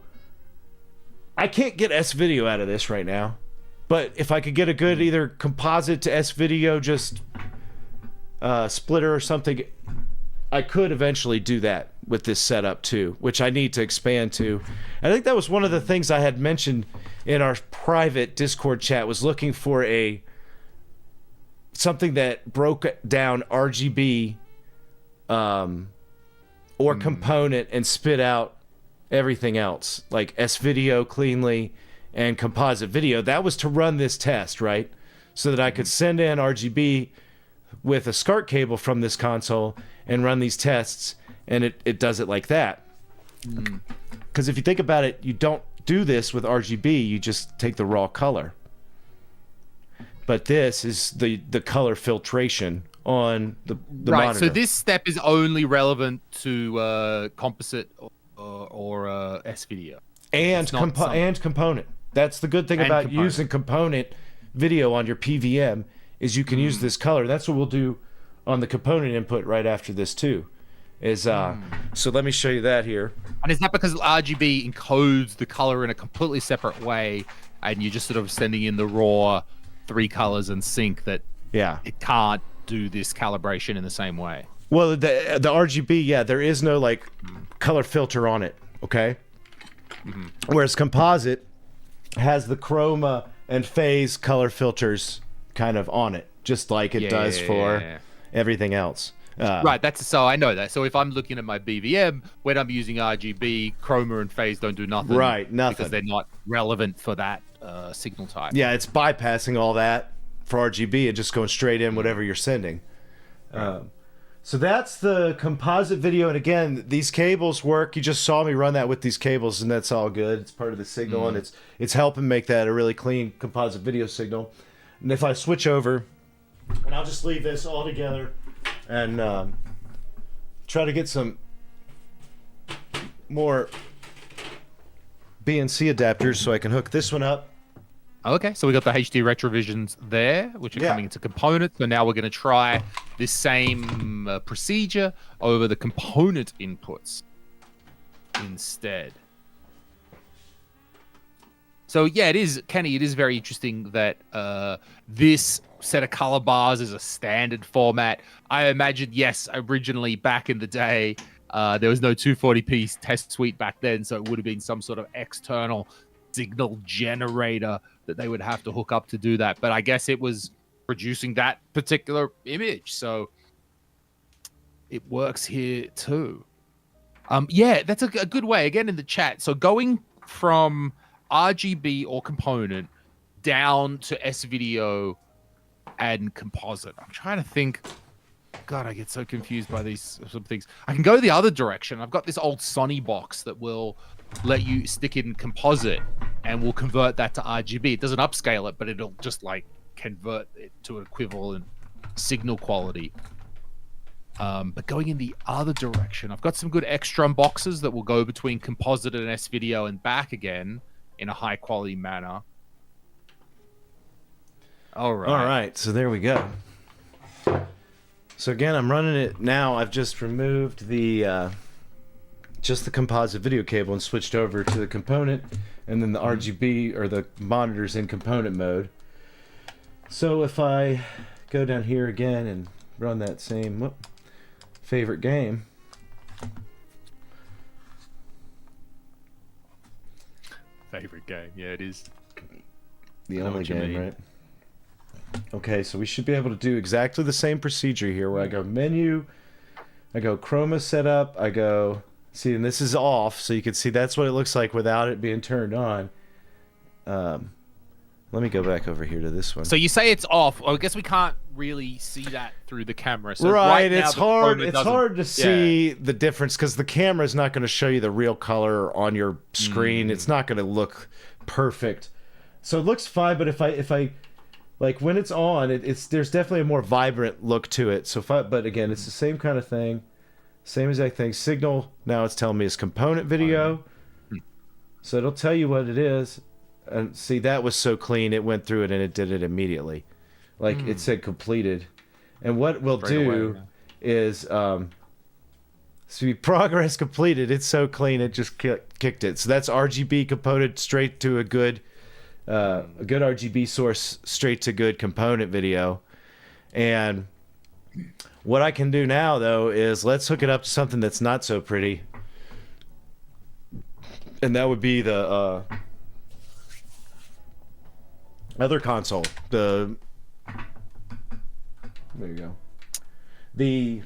Speaker 2: I can't get S video out of this right now, but if I could get a good either composite to S video just splitter or something, I could eventually do that with this setup too, which I need to expand to. I think that was one of the things I had mentioned in our private Discord chat, was looking for something that broke down RGB or component and spit out everything else, like S-Video cleanly and composite video. That was to run this test, right? So that I could send in RGB with a SCART cable from this console and run these tests, and it does it like that. Because if you think about it, you don't do this with RGB, you just take the raw color. But this is the color filtration on the
Speaker 1: right,
Speaker 2: monitor.
Speaker 1: So this step is only relevant to composite or S-Video.
Speaker 2: And component. That's the good thing about
Speaker 1: component.
Speaker 2: using component video on your PVM, is you can use this color. That's what we'll do on the component input right after this too. So let me show you that here.
Speaker 1: And is that because RGB encodes the color in a completely separate way, and you're just sort of sending in the raw 3 colors and sync that it can't do this calibration in the same way?
Speaker 2: Well, the RGB, yeah, there is no like color filter on it, okay? Whereas composite has the chroma and phase color filters kind of on it, just like it does for everything else.
Speaker 1: Right, so I know that. So if I'm looking at my BVM, when I'm using RGB, chroma and phase don't do nothing.
Speaker 2: Right, nothing.
Speaker 1: Because they're not relevant for that signal type.
Speaker 2: Yeah, it's bypassing all that for RGB and just going straight in whatever you're sending. So that's the composite video. And again, these cables work. You just saw me run that with these cables, and that's all good. It's part of the signal, and it's helping make that a really clean composite video signal. And if I switch over, and I'll just leave this all together and try to get some more BNC adapters so I can hook this one up.
Speaker 1: Okay, so we got the HD Retrovisions there, which are coming into component. So now we're going to try this same procedure over the component inputs instead. So yeah, it is, Kenny, it is very interesting that this set of color bars is a standard format. I imagine, yes, originally back in the day, there was no 240p test suite back then, so it would have been some sort of external signal generator that they would have to hook up to do that. But I guess it was producing that particular image, so it works here too. Yeah, that's a good way. Again, in the chat, so going from RGB or component down to S-Video and composite. I'm trying to think. God, I get so confused by these some things. I can go the other direction. I've got this old Sony box that will let you stick in composite and will convert that to RGB. It doesn't upscale it, but it'll just like convert it to an equivalent signal quality. But going in the other direction, I've got some good Extrum boxes that will go between composite and S-Video and back again in a high quality manner. All right.
Speaker 2: So there we go. So again, I'm running it now. I've just removed the just the composite video cable and switched over to the component, and then the RGB or the monitors in component mode. So if I go down here again and run that same favorite game.
Speaker 1: Favorite game, yeah, it is.
Speaker 2: The only game, right? Okay, so we should be able to do exactly the same procedure here, where I go menu, I go chroma setup, I go, see, and this is off, so you can see that's what it looks like without it being turned on. Let me go back over here to this one.
Speaker 1: So you say it's off. I guess we can't really see that through the camera. So
Speaker 2: right,
Speaker 1: now
Speaker 2: it's hard. It's hard to see the difference because the camera is not going to show you the real color on your screen. It's not going to look perfect. So it looks fine, but if I like when it's on, it's there's definitely a more vibrant look to it. So but again, it's the same kind of thing, same exact thing. Signal now it's telling me is component video, so it'll tell you what it is. And see, that was so clean, it went through it and it did it immediately. Like it said completed. And what we'll do is see progress completed. It's so clean it just kicked it. So that's RGB component straight to a good RGB source straight to good component video. And What I can do now, though, is let's hook it up to something that's not so pretty. And that would be the other console. There you go. The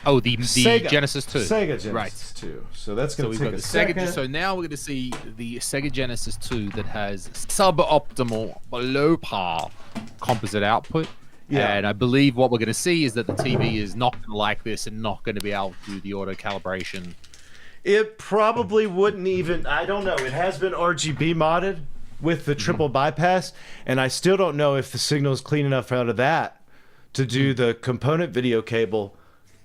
Speaker 2: Sega,
Speaker 1: Genesis 2.
Speaker 2: Sega Genesis
Speaker 1: right.
Speaker 2: 2. So that's going to
Speaker 1: We've
Speaker 2: take
Speaker 1: got
Speaker 2: a
Speaker 1: the
Speaker 2: second.
Speaker 1: Sega. So now we're going to see the Sega Genesis 2 that has suboptimal, below par composite output.
Speaker 2: Yeah.
Speaker 1: And I believe what we're going to see is that the TV is not going to like this and not going to be able to do the auto calibration.
Speaker 2: It probably wouldn't even. I don't know. It has been RGB modded with the triple bypass, and I still don't know if the signal is clean enough out of that to do the component video cable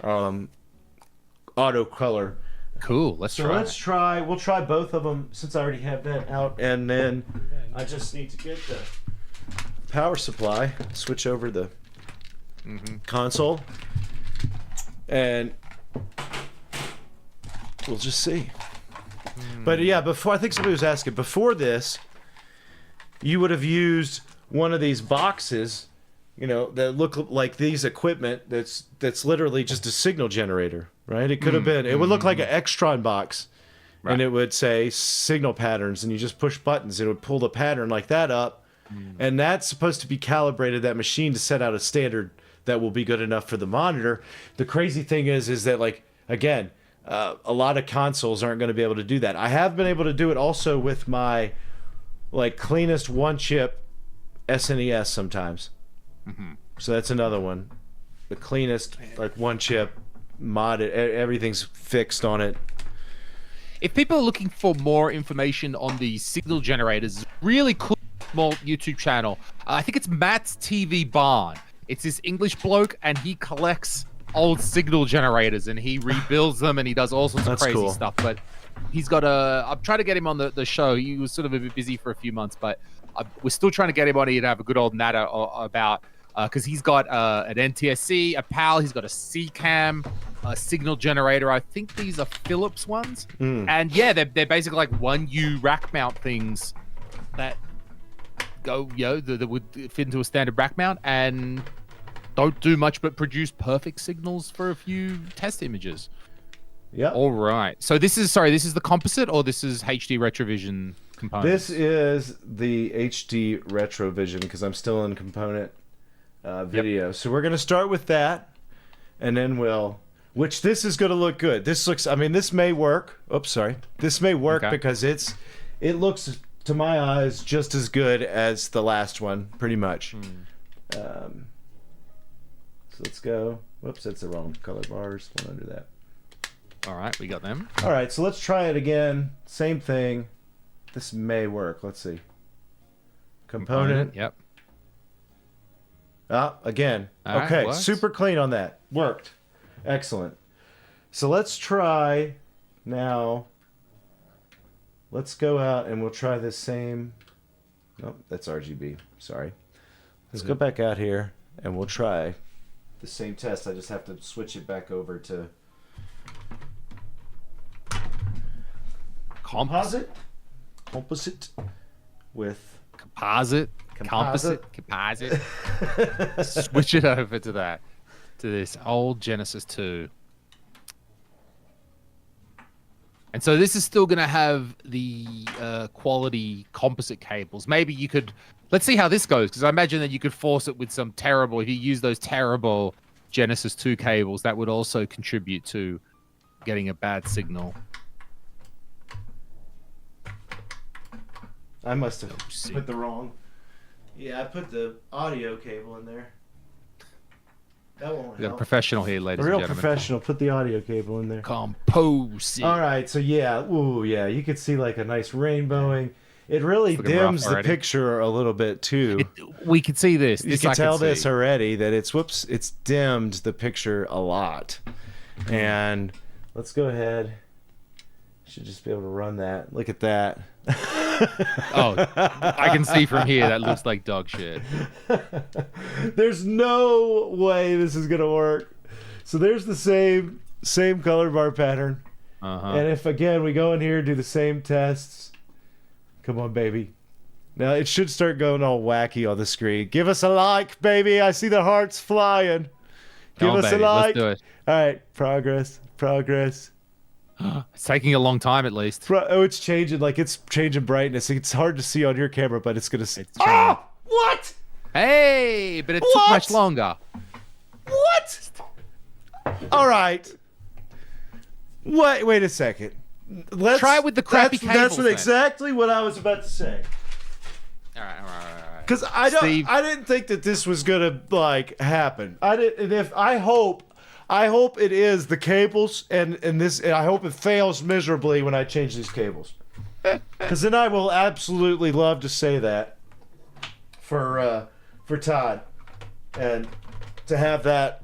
Speaker 2: auto color.
Speaker 1: Cool. Let's try.
Speaker 2: We'll try both of them since I already have that out, and then I just need to get the power supply, switch over the console, and we'll just see. But yeah, before, I think somebody was asking, before this, you would have used one of these boxes, that look like these equipment that's literally just a signal generator, right? It could have been, it would look like an Extron box, right. And it would say signal patterns, and you just push buttons, it would pull the pattern like that up, and that's supposed to be calibrated, that machine, to set out a standard that will be good enough for the monitor. The crazy thing is that, like, again, a lot of consoles aren't going to be able to do that. I have been able to do it also with my cleanest one chip SNES sometimes. So that's another one. The cleanest one chip modded, everything's fixed on it.
Speaker 1: If people are looking for more information on the signal generators, really cool small YouTube channel. I think it's Matt's TV Barn. It's this English bloke, and he collects old signal generators and he rebuilds them, and he does all sorts of crazy stuff. But he's got I'm trying to get him on the show. He was sort of a bit busy for a few months, but we're still trying to get him on here to have a good old natter about, because he's got an NTSC, a PAL, he's got a CCAM, a signal generator. I think these are Philips ones. And yeah, they're basically like 1U rack mount things that go, that would fit into a standard rack mount and don't do much but produce perfect signals for a few test images.
Speaker 2: Yeah.
Speaker 1: All right. So this is the composite, or this is HD Retrovision components?
Speaker 2: This is the HD Retrovision, because I'm still in component video. Yep. So we're going to start with that, and then which this is going to look good. This may work. Oops, sorry. This may work because it looks, to my eyes, just as good as the last one, pretty much. So let's go. Whoops, that's the wrong color bars. One under that.
Speaker 1: All right, we got them.
Speaker 2: All right, so let's try it again. Same thing. This may work. Let's see. Component.
Speaker 1: Yep.
Speaker 2: Again.
Speaker 1: All
Speaker 2: okay,
Speaker 1: right,
Speaker 2: super clean on that. Worked. Excellent. So let's try now. Let's go out and we'll try this same. Nope, that's RGB. Sorry. Let's go back out here and we'll try the same test. I just have to switch it back over to Composite with
Speaker 1: Composite. Switch it over to this old Genesis 2. And so this is still going to have the quality composite cables. Maybe you could, let's see how this goes, because I imagine that you could force it with some terrible, if you use those terrible Genesis 2 cables, that would also contribute to getting a bad signal.
Speaker 2: I must have put the wrong. Yeah, I put the audio cable in there. That won't help.
Speaker 1: We got a professional here, ladies and gentlemen.
Speaker 2: Real professional. Put the audio cable in there.
Speaker 1: Composite.
Speaker 2: All right, so yeah, you could see like a nice rainbowing. It really dims the picture a little bit too.
Speaker 1: We can see this.
Speaker 2: You can tell this already that it's dimmed the picture a lot. And let's go ahead. Should just be able to run that. Look at that.
Speaker 1: Oh, I can see from here that looks like dog shit.
Speaker 2: There's no way this is gonna work. So there's the same color bar pattern. And if again we go in here and do the same tests, come on, baby. Now it should start going all wacky on the screen. Give us a like, baby. I see the hearts flying. Give
Speaker 1: Come on,
Speaker 2: us a
Speaker 1: baby.
Speaker 2: like.
Speaker 1: Let's do it.
Speaker 2: All right, progress.
Speaker 1: It's taking a long time, at least.
Speaker 2: Oh, it's changing. Like it's changing brightness. It's hard to see on your camera, but it's gonna.
Speaker 1: It's changing.
Speaker 2: Oh, what?
Speaker 1: Hey, but it took
Speaker 2: What?
Speaker 1: much longer.
Speaker 2: What? All right. Wait a second. Let's
Speaker 1: Try it with the crappy
Speaker 2: That's
Speaker 1: cables, then.
Speaker 2: exactly what I was about to say.
Speaker 1: All right.
Speaker 2: Because I didn't think that this was gonna like happen. I didn't. And I hope it is the cables, and this. And I hope it fails miserably when I change these cables. Because then I will absolutely love to say that for Todd, and to have that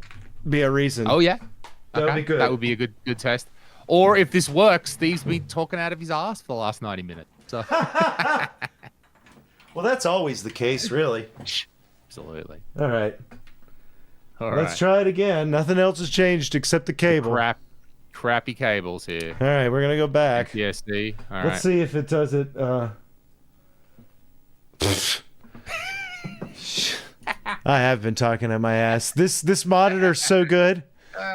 Speaker 2: be a reason.
Speaker 1: Oh yeah,
Speaker 2: That would be good.
Speaker 1: That would be a good test. Or if this works, Steve's been talking out of his ass for the last 90 minutes. So
Speaker 2: Well, that's always the case, really.
Speaker 1: absolutely.
Speaker 2: All right.
Speaker 1: All
Speaker 2: Let's try it again. Nothing else has changed except the cable.
Speaker 1: Crappy cables here.
Speaker 2: All right, we're gonna go back.
Speaker 1: PSD. All right.
Speaker 2: Let's see if it does it. I have been talking at my ass. This monitor's so good.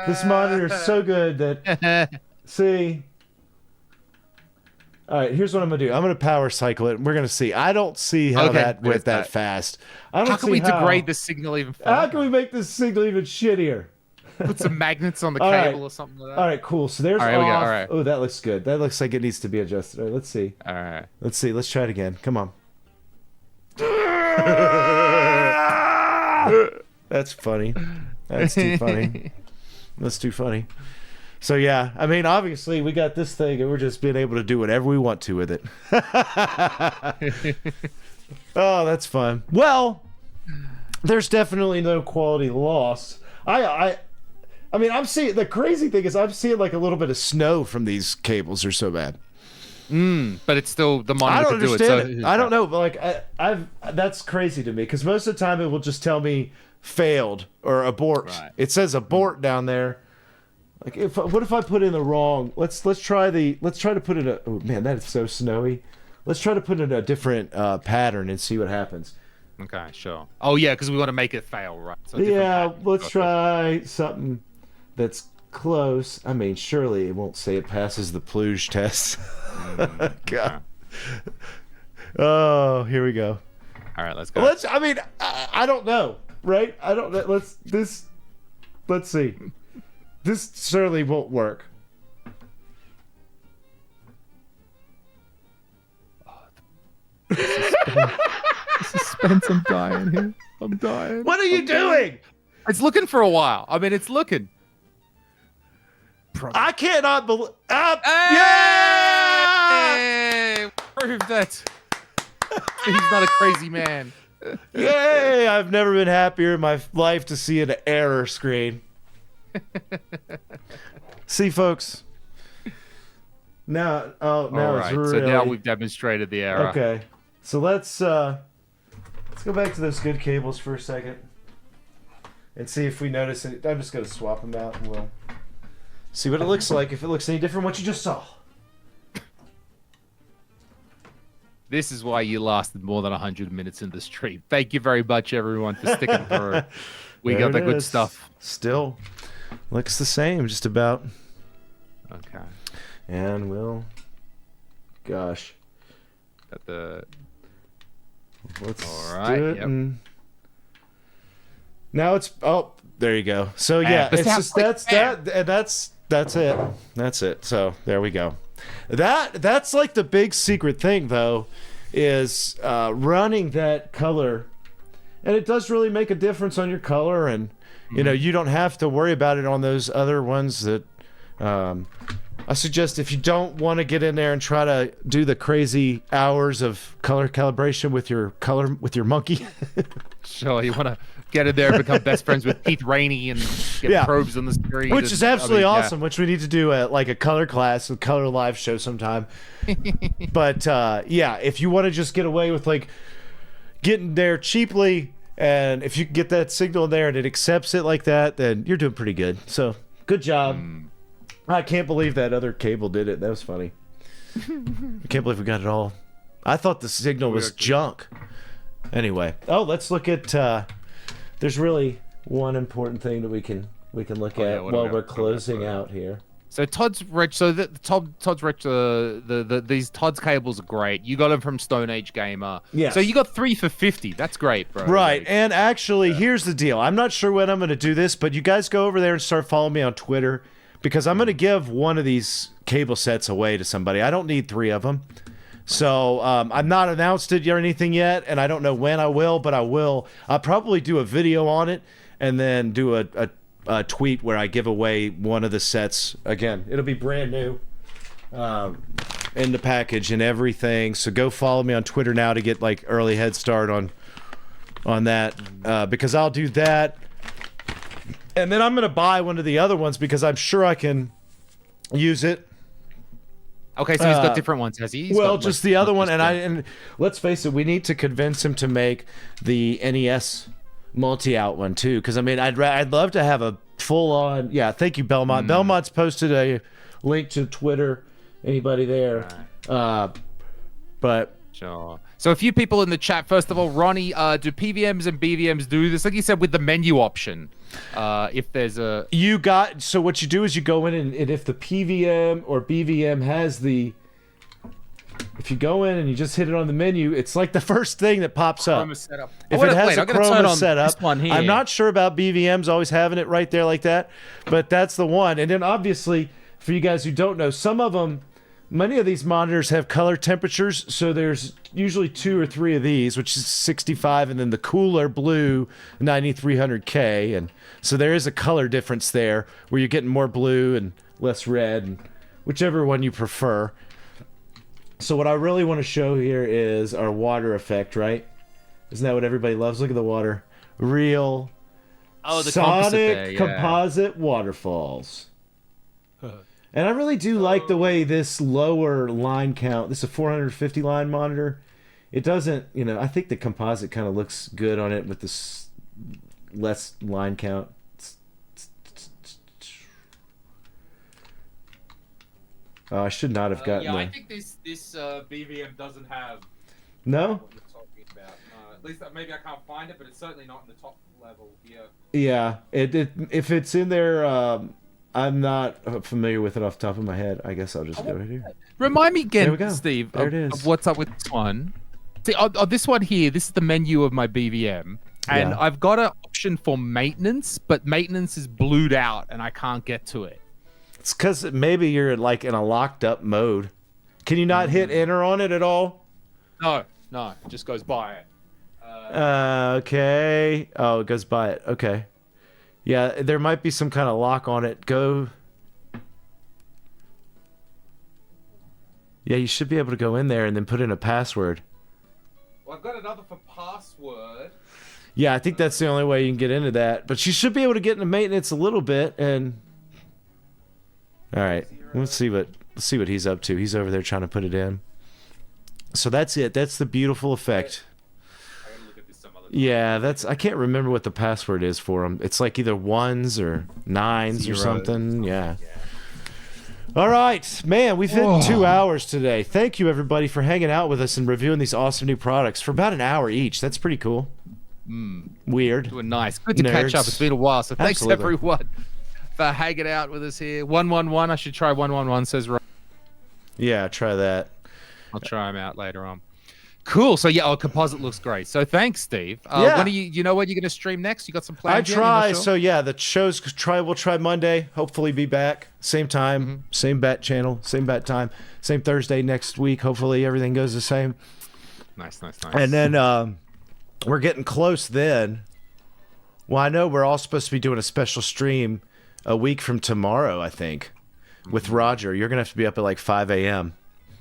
Speaker 2: This monitor's so good that see. All right, here's what I'm gonna do. I'm gonna power cycle it, and we're gonna see. I don't see how
Speaker 1: Okay,
Speaker 2: that went
Speaker 1: there's
Speaker 2: that
Speaker 1: that.
Speaker 2: fast. I don't
Speaker 1: How can
Speaker 2: see
Speaker 1: we degrade the signal even further?
Speaker 2: How can we make this signal even shittier?
Speaker 1: Put some magnets on the
Speaker 2: All
Speaker 1: cable
Speaker 2: right.
Speaker 1: or something like that?
Speaker 2: All right, cool. So there's
Speaker 1: All right, here we go.
Speaker 2: off.
Speaker 1: All right.
Speaker 2: Oh, that looks good. That looks like it needs to be adjusted. All right, let's see.
Speaker 1: All right.
Speaker 2: Let's see. Let's try it again. Come on. That's funny. That's too funny. That's too funny. So yeah, I mean, obviously we got this thing, and we're just being able to do whatever we want to with it. Oh, that's fun. Well, there's definitely no quality loss. I mean, I'm seeing the crazy thing is I'm seeing like a little bit of snow from these cables. They're so bad.
Speaker 1: But it's still the
Speaker 2: I
Speaker 1: monitor
Speaker 2: don't
Speaker 1: can do
Speaker 2: understand
Speaker 1: it.
Speaker 2: it. I don't know, but like I've that's crazy to me because most of the time it will just tell me failed or abort.
Speaker 1: Right.
Speaker 2: It says abort down there. Like what if I put in the wrong? Let's try to put in a. Oh man, that is so snowy. Let's try to put in a different pattern and see what happens.
Speaker 1: Okay, sure. Oh yeah, because we want to make it fail, right? So a different
Speaker 2: Yeah,
Speaker 1: pattern.
Speaker 2: let's
Speaker 1: Okay.
Speaker 2: try something that's close. I mean, surely it won't say it passes the Pluge test. God. Oh, here we go.
Speaker 1: All right, let's go.
Speaker 2: I mean, I don't know, right? I don't know. Let's see. This certainly won't work.
Speaker 1: Suspense, I'm dying here. I'm dying.
Speaker 2: What are you doing?
Speaker 1: It's looking for a while. I mean, it's looking.
Speaker 2: I cannot believe. Yeah!
Speaker 1: Hey! Prove that he's not a crazy man.
Speaker 2: Yay! I've never been happier in my life to see an error screen. See, folks. Now,
Speaker 1: All
Speaker 2: it's
Speaker 1: right,
Speaker 2: really...
Speaker 1: so now we've demonstrated the error.
Speaker 2: Okay, so let's go back to those good cables for a second and see if we notice it. I'm just gonna swap them out and we'll see what it looks like. If it looks any different, from what you just saw.
Speaker 1: This is why you lasted more than 100 minutes in the stream. Thank you very much, everyone, for sticking through. We
Speaker 2: There
Speaker 1: got the
Speaker 2: it
Speaker 1: good
Speaker 2: is.
Speaker 1: stuff.
Speaker 2: Still looks the same, just about.
Speaker 1: Okay.
Speaker 2: And we'll, gosh,
Speaker 1: Got the
Speaker 2: let's
Speaker 1: All right,
Speaker 2: do it.
Speaker 1: yep.
Speaker 2: And now it's there you go. So yeah,
Speaker 1: but
Speaker 2: it's
Speaker 1: how
Speaker 2: just
Speaker 1: quick-
Speaker 2: that's it. That's it. So there we go. That's like the big secret thing though, is running that color, and it does really make a difference on your color, and you know you don't have to worry about it on those other ones that. I suggest if you don't want to get in there and try to do the crazy hours of color calibration with your monkey.
Speaker 1: Sure, you want to get in there and become best friends with Keith Rainey and get
Speaker 2: Yeah.
Speaker 1: probes on the screen.
Speaker 2: Which
Speaker 1: and-
Speaker 2: is absolutely
Speaker 1: I mean, yeah.
Speaker 2: awesome, which we need to do like a color class, a color live show sometime. But yeah, if you want to just get away with like getting there cheaply, and if you can get that signal in there and it accepts it like that, then you're doing pretty good. So good job. I can't believe that other cable did it. That was funny. I can't believe we got it all. I thought the signal was junk. Anyway, let's look at. There's really one important thing that we can we can look
Speaker 1: yeah,
Speaker 2: at
Speaker 1: what do
Speaker 2: while
Speaker 1: we
Speaker 2: we're
Speaker 1: got? What do we got?
Speaker 2: closing out here.
Speaker 1: So Todd's rich. So Todd's rich. These Todd's cables are great. You got them from Stone Age Gamer.
Speaker 2: Yes.
Speaker 1: So you got 3 for $50. That's great, bro.
Speaker 2: Right,
Speaker 1: Like,
Speaker 2: and actually, here's the deal. I'm not sure when I'm going to do this, but you guys go over there and start following me on Twitter because I'm going to give one of these cable sets away to somebody. I don't need 3 of them. So I've not announced it or anything yet, and I don't know when I will, but I will. I'll probably do a video on it and then do a tweet where I give away one of the sets. Again, it'll be brand new in the package and everything. So go follow me on Twitter now to get like early head start on that because I'll do that. And then I'm going to buy one of the other ones because I'm sure I can use it.
Speaker 1: Okay, so he's got different ones, has he? He's
Speaker 2: Well,
Speaker 1: got,
Speaker 2: just
Speaker 1: like,
Speaker 2: the other
Speaker 1: not
Speaker 2: one,
Speaker 1: just
Speaker 2: and let's face it, we need to convince him to make the NES multi-out one too. Because I mean, I'd love to have a full-on. Yeah, thank you, Belmont. Belmont's posted a link to Twitter. Anybody there? But
Speaker 1: Sure. So a few people in the chat. First of all, Ronnie, do PVMs and BVMs do this? Like you said, with the menu option. If there's a
Speaker 2: so what you do is you go in and if the PVM or BVM has the, if you go in and you just hit it on the menu, it's like the first thing that pops up.
Speaker 1: Chroma setup.
Speaker 2: If it has a
Speaker 1: I'm gonna turn
Speaker 2: Chroma
Speaker 1: on
Speaker 2: setup,
Speaker 1: this one here.
Speaker 2: I'm not sure about BVMs always having it right there like that, but that's the one. And then obviously, for you guys who don't know, some of them, many of these monitors have color temperatures, so there's usually 2 or 3 of these, which is 65, and then the cooler blue 9300K, and so there is a color difference there where you're getting more blue and less red, and whichever one you prefer. So what I really want to show here is our water effect, right? Isn't that what everybody loves? Look at the water. Real
Speaker 1: the
Speaker 2: Sonic
Speaker 1: composite,
Speaker 2: composite waterfalls. And I really do like the way this lower line count, this is a 450 line monitor. It doesn't, I think the composite kind of looks good on it with this less line count. Oh, I should not have gotten
Speaker 1: I think this BVM doesn't have
Speaker 2: No?
Speaker 1: what you're talking about. At least maybe I can't find it, but it's certainly not in the top level here.
Speaker 2: Yeah, if it's in there, I'm not familiar with it off the top of my head. I guess I'll just go right here.
Speaker 1: Remind me
Speaker 2: There we
Speaker 1: again,
Speaker 2: go.
Speaker 1: Steve,
Speaker 2: There it is.
Speaker 1: of what's up with this one. See, on this one here, this is the menu of my BVM, and
Speaker 2: Yeah.
Speaker 1: I've got an option for maintenance, but maintenance is blued out, and I can't get to it.
Speaker 2: It's because maybe you're like in a locked up mode. Can you not hit enter on it at all?
Speaker 1: No, it just goes by it.
Speaker 2: Okay. Oh, it goes by it. Okay. Yeah, there might be some kind of lock on it. Go. Yeah, you should be able to go in there and then put in a password.
Speaker 1: Well, I've got another for password.
Speaker 2: Yeah, I think that's the only way you can get into that. But you should be able to get into maintenance a little bit. And all right, let's see what he's up to. He's over there trying to put it in. So that's it. That's the beautiful effect.
Speaker 1: I gotta look at this some other time.
Speaker 2: Yeah, I can't remember what the password is for them. It's like either 1s or 9s or
Speaker 1: Zeros.
Speaker 2: something. Yeah. All right, man, we've hit 2 hours today. Thank you, everybody, for hanging out with us and reviewing these awesome new products for about an hour each. That's pretty cool. Weird.
Speaker 1: Doing nice. Good to
Speaker 2: Nerds.
Speaker 1: catch up. It's been a while, so thanks
Speaker 2: Absolutely.
Speaker 1: everyone for hanging out with us here. 111. I should try 111. Says Ron.
Speaker 2: Yeah, try that.
Speaker 1: I'll try them out later on. Cool. So yeah, composite looks great. So thanks, Steve.
Speaker 2: Yeah.
Speaker 1: When are you know when you're gonna stream next? You got some
Speaker 2: I
Speaker 1: plans? yet? You're not
Speaker 2: try.
Speaker 1: sure?
Speaker 2: So yeah, the show's we'll try Monday. Hopefully be back. Same time, same bat channel, same bat time, same Thursday next week. Hopefully everything goes the same.
Speaker 1: Nice.
Speaker 2: And then we're getting close then. Well, I know we're all supposed to be doing a special stream a week from tomorrow, I think, with Roger. You're going to have to be up at like 5 a.m.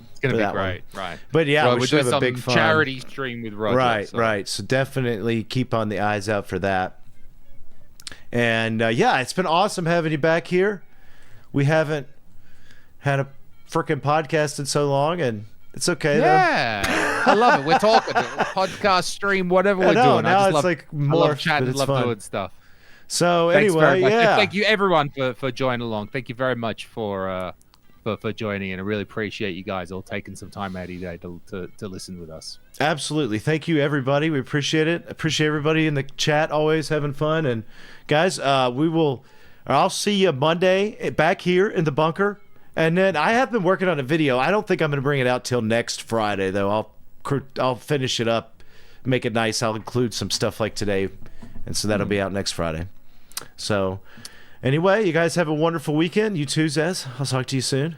Speaker 1: It's gonna
Speaker 2: for
Speaker 1: be
Speaker 2: that
Speaker 1: great, right?
Speaker 2: But yeah,
Speaker 1: Well,
Speaker 2: we
Speaker 1: we're
Speaker 2: should
Speaker 1: doing
Speaker 2: have a
Speaker 1: some
Speaker 2: big fun.
Speaker 1: charity stream with Roger.
Speaker 2: Right,
Speaker 1: so.
Speaker 2: right. So definitely keep on the eyes out for that. And yeah, it's been awesome having you back here. We haven't had a freaking podcast in so long, and it's okay
Speaker 1: Yeah, I love it. We're talking podcast, stream, whatever
Speaker 2: I
Speaker 1: we're
Speaker 2: know,
Speaker 1: doing.
Speaker 2: now
Speaker 1: I just
Speaker 2: it's
Speaker 1: love,
Speaker 2: like
Speaker 1: I love
Speaker 2: morphed,
Speaker 1: chatting,
Speaker 2: but it's
Speaker 1: love
Speaker 2: fun.
Speaker 1: doing stuff.
Speaker 2: So
Speaker 1: Thanks
Speaker 2: anyway,
Speaker 1: very much. And
Speaker 2: yeah.
Speaker 1: thank you everyone for joining along. Thank you very much for joining, and I really appreciate you guys all taking some time out of your day to listen with us.
Speaker 2: Absolutely. Thank you, everybody. We appreciate it. Appreciate everybody in the chat always having fun. And guys, we will. I'll see you Monday back here in the bunker. And then I have been working on a video. I don't think I'm going to bring it out till next Friday, though. I'll finish it up, make it nice. I'll include some stuff like today, and so that'll be out next Friday. So, anyway, you guys have a wonderful weekend. You too, Zez. I'll talk to you soon.